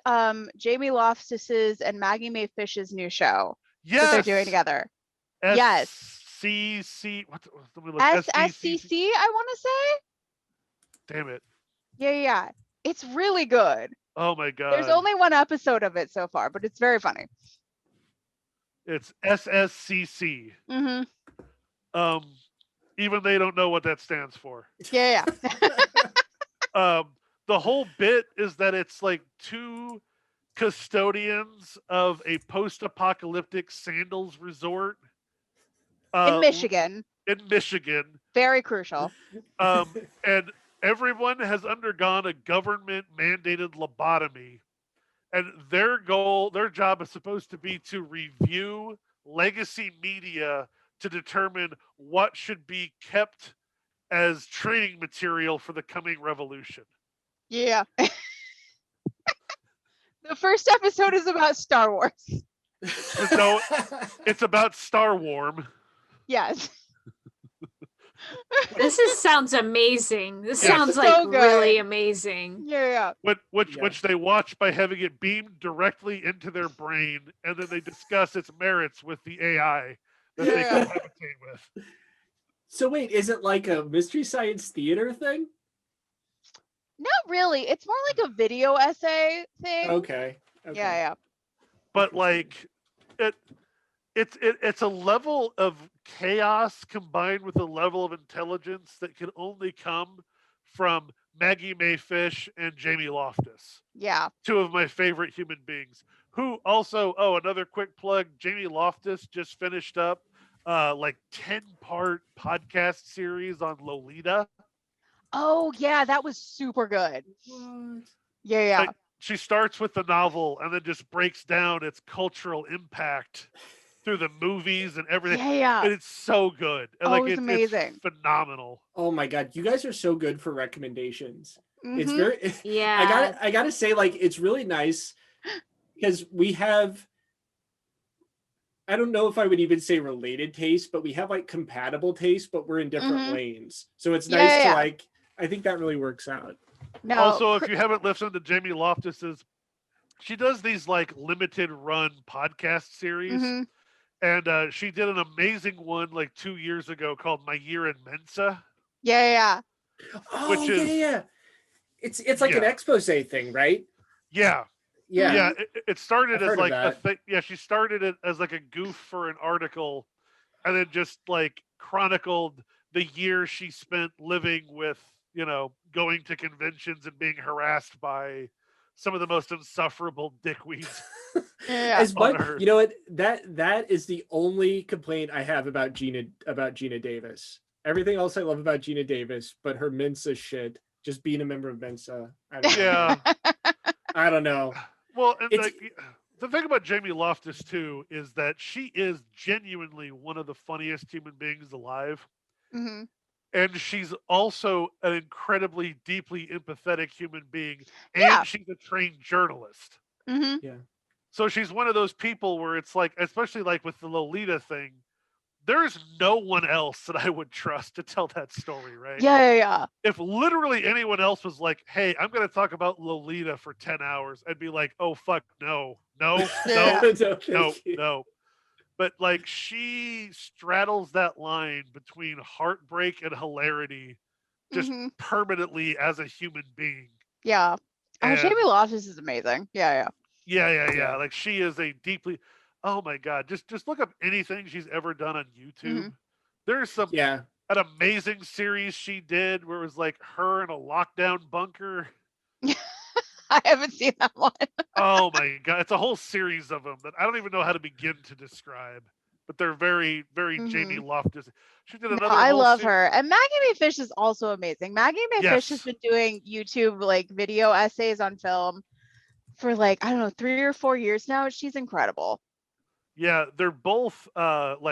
Jamie Loftus's and Maggie Mae Fish's new show? Yes. That they're doing together. SCC. SSCC, I want to say. Damn it. Yeah. It's really good. Oh my God. There's only one episode of it so far, but it's very funny. It's SSCC. Mm-hmm. Even they don't know what that stands for. Yeah. The whole bit is that it's like 2 custodians of a post-apocalyptic sandals resort in Michigan. Very crucial. And everyone has undergone a government-mandated lobotomy, and their job is supposed to be to review legacy media to determine what should be kept as training material for the coming revolution. Yeah. The first episode is about Star Wars. No, it's about Star Warm. Yes. This sounds amazing. This sounds like really amazing. Yeah. Which they watch by having it beamed directly into their brain, and then they discuss its merits with the AI that they cohabitate with. So wait, is it like a Mystery Science Theater thing? Not really. It's more like a video essay thing. Okay. Yeah. But like it's a level of chaos combined with a level of intelligence that can only come from Maggie Mae Fish, and Jamie Loftus. Yeah. Two of my favorite human beings. Who also, another quick plug, Jamie Loftus just finished up 10-part podcast series on Lolita. Oh, yeah, that was super good. What? Yeah. She starts with the novel and then just breaks down its cultural impact through the movies and everything. Yeah. And it's so good. And it's amazing. It's phenomenal. Oh my God. You guys are so good for recommendations. Mm-hmm. It's very, yeah. I gotta say, like, it's really nice because we have, I don't know if I would even say related tastes, but we have like compatible tastes, but we're in different lanes. So it's nice to like, I think that really works out. No. Also, if you haven't listened to Jamie Loftus's, she does these like limited run podcast series. Mm-hmm. And she did an amazing one like 2 years ago called My Year in Mensa. Yeah. Oh, yeah. It's like an expose thing, right? Yeah. It started I've as like a thing. Yeah, she started it as like a goof for an article, and then just like chronicled the year she spent living with, going to conventions and being harassed by some of the most insufferable dickweeds. As much, you know what? That is the only complaint I have about Gina Davis. Everything else I love about Gina Davis, but her Mensa shit, just being a member of Mensa. I don't know. Well, and the thing about Jamie Loftus too is that she is genuinely one of the funniest human beings alive. Mm-hmm. And she's also an incredibly deeply empathetic human being, and she's a trained journalist. Mm-hmm. Yeah. So she's one of those people where it's like, especially like with the Lolita thing, there's no one else that I would trust to tell that story, right? Yeah. If literally anyone else was like, hey, I'm going to talk about Lolita for 10 hours, I'd be like, oh, fuck, no. But like she straddles that line between heartbreak and hilarity just permanently as a human being. Yeah. Jamie Loftus is amazing. Yeah. Like she is a deeply, oh my God, just look up anything she's ever done on YouTube. There's an amazing series she did where it was like her in a lockdown bunker. I haven't seen that one. Oh my God. It's a whole series of them that I don't even know how to begin to describe, but they're very, very Jamie Loftus. She did another. I love her. And Maggie Mae Fish is also amazing. Maggie Mae Fish has been doing YouTube like video essays on film for like, I don't know, 3 or 4 years now. She's incredible. Yeah, they're both cracked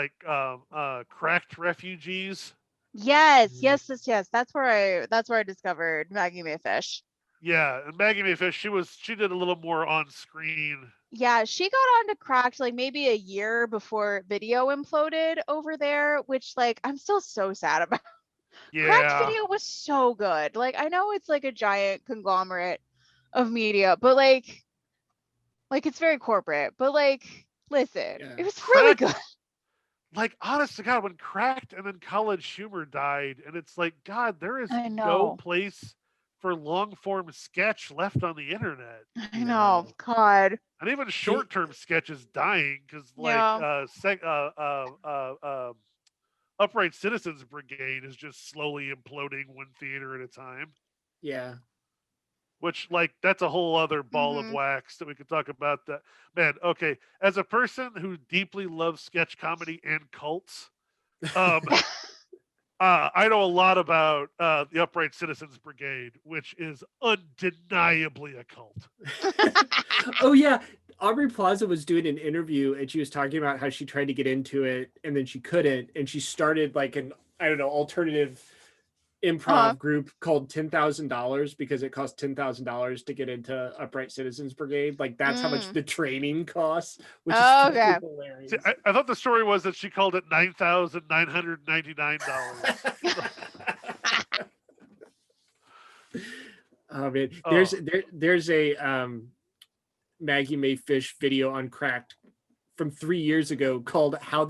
refugees. Yes. That's where I discovered Maggie Mae Fish. Yeah, and Maggie Mae Fish, she did a little more on screen. Yeah, she got onto Cracked like maybe a year before video imploded over there, which like I'm still so sad about. Yeah. Cracked video was so good. Like I know it's like a giant conglomerate of media, but like it's very corporate. But like, listen, it was really good. Like, honest to God, when Cracked and then College Humor died, and it's like, God, there is no place for long form sketch left on the internet. I know, God. And even short term sketches dying because Upright Citizens Brigade is just slowly imploding one theater at a time. Yeah. Which, like, that's a whole other ball of wax that we could talk about. That, man, okay. As a person who deeply loves sketch comedy and cults, I know a lot about the Upright Citizens Brigade, which is undeniably a cult. Oh, yeah. Aubrey Plaza was doing an interview, and she was talking about how she tried to get into it, and then she couldn't, and she started, like, an, I don't know, alternative improv group called $10,000 because it cost $10,000 to get into Upright Citizens Brigade. Like that's how much the training costs, which is hilarious. See, I thought the story was that she called it $9,999. Oh man, there's a Maggie Mae Fish video on Cracked from 3 years ago called how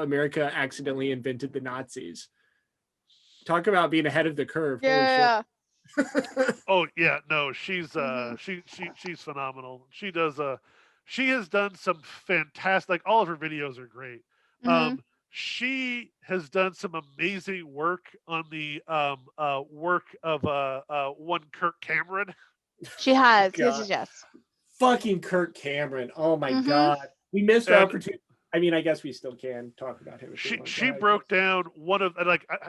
America accidentally invented the Nazis. Talk about being ahead of the curve. Yeah. Oh yeah, no, she's she's phenomenal. She has done some fantastic, like all of her videos are great. she has done some amazing work on the work of one Kirk Cameron. She has. Yes. Fucking Kirk Cameron. Oh my God. We missed our opportunity. I mean, I guess we still can talk about him. She broke down one of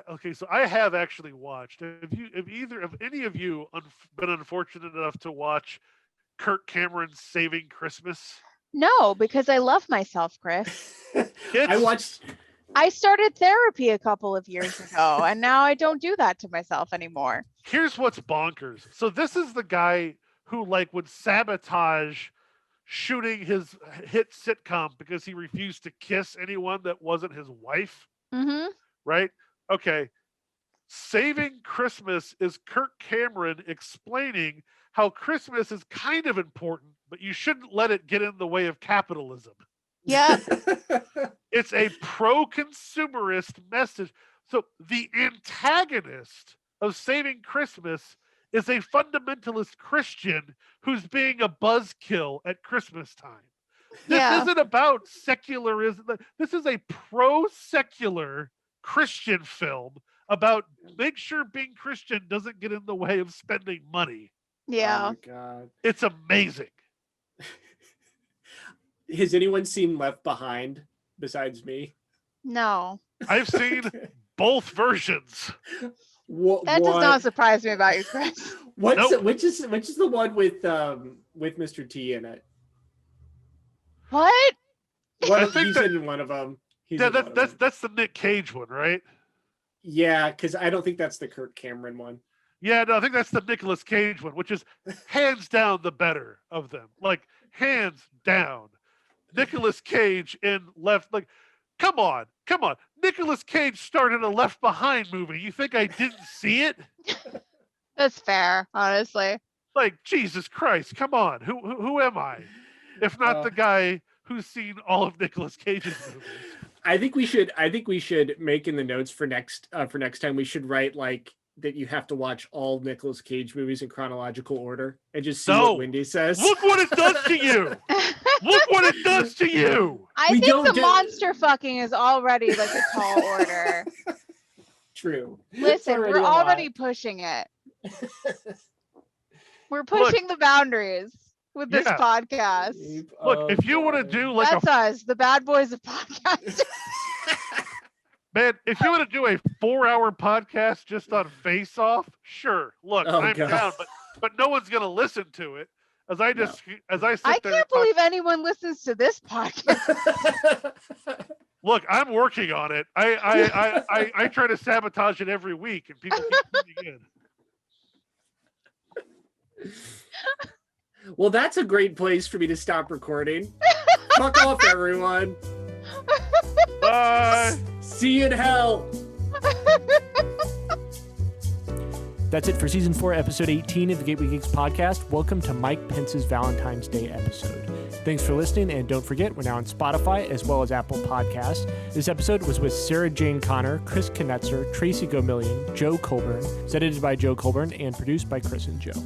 okay. So I have actually watched. Have any of you been unfortunate enough to watch Kirk Cameron's Saving Christmas? No, because I love myself, Chris. I started therapy a couple of years ago, and now I don't do that to myself anymore. Here's what's bonkers. So this is the guy who would sabotage shooting his hit sitcom because he refused to kiss anyone that wasn't his wife. Mm-hmm. Right? Okay. Saving Christmas is Kirk Cameron explaining how Christmas is kind of important, but you shouldn't let it get in the way of capitalism. Yeah. It's a pro-consumerist message. So the antagonist of Saving Christmas is a fundamentalist Christian who's being a buzzkill at Christmas time. This isn't about secularism. This is a pro-secular Christian film about make sure being Christian doesn't get in the way of spending money. Yeah. Oh my God. It's amazing. Has anyone seen Left Behind besides me? No. I've seen both versions. That does not surprise me about you, Chris. Which is the one with Mr. T in it? What? He's in one of them. That's the Nick Cage one, right? Yeah, because I don't think that's the Kirk Cameron one. Yeah, no, I think that's the Nicolas Cage one, which is hands down the better of them. Hands down. Nicolas Cage in Left, come on. Nicolas Cage started a Left Behind movie. You think I didn't see it? That's fair, honestly. Jesus Christ, come on. Who am I? If not the guy who's seen all of Nicolas Cage's movies. I think we should make in the notes for next time. We should write that you have to watch all Nicolas Cage movies in chronological order and just see what Wendy says. Look what it does to you. Look what it does to you. I think the monster fucking is already a tall order. True. Listen, we're already pushing it. We're pushing the boundaries with this podcast. Look, if you want to do that's us, the bad boys of podcasting. Man, if you want to do a 4-hour podcast just on Face Off, sure. Look, I'm down, but no one's going to listen to it. I can't believe anyone listens to this podcast. Look, I'm working on it. I try to sabotage it every week, and people keep tuning in. Well, that's a great place for me to stop recording. Fuck off, everyone. Bye. See you in hell. That's it for Season 4, Episode 18 of the Gateway Geeks Podcast. Welcome to Mike Pence's Valentine's Day episode. Thanks for listening, and don't forget, we're now on Spotify as well as Apple Podcasts. This episode was with Sarah Jane Connor, Chris Knetzer, Tracy Gomillion, Joe Colburn. It's edited by Joe Colburn and produced by Chris and Joe.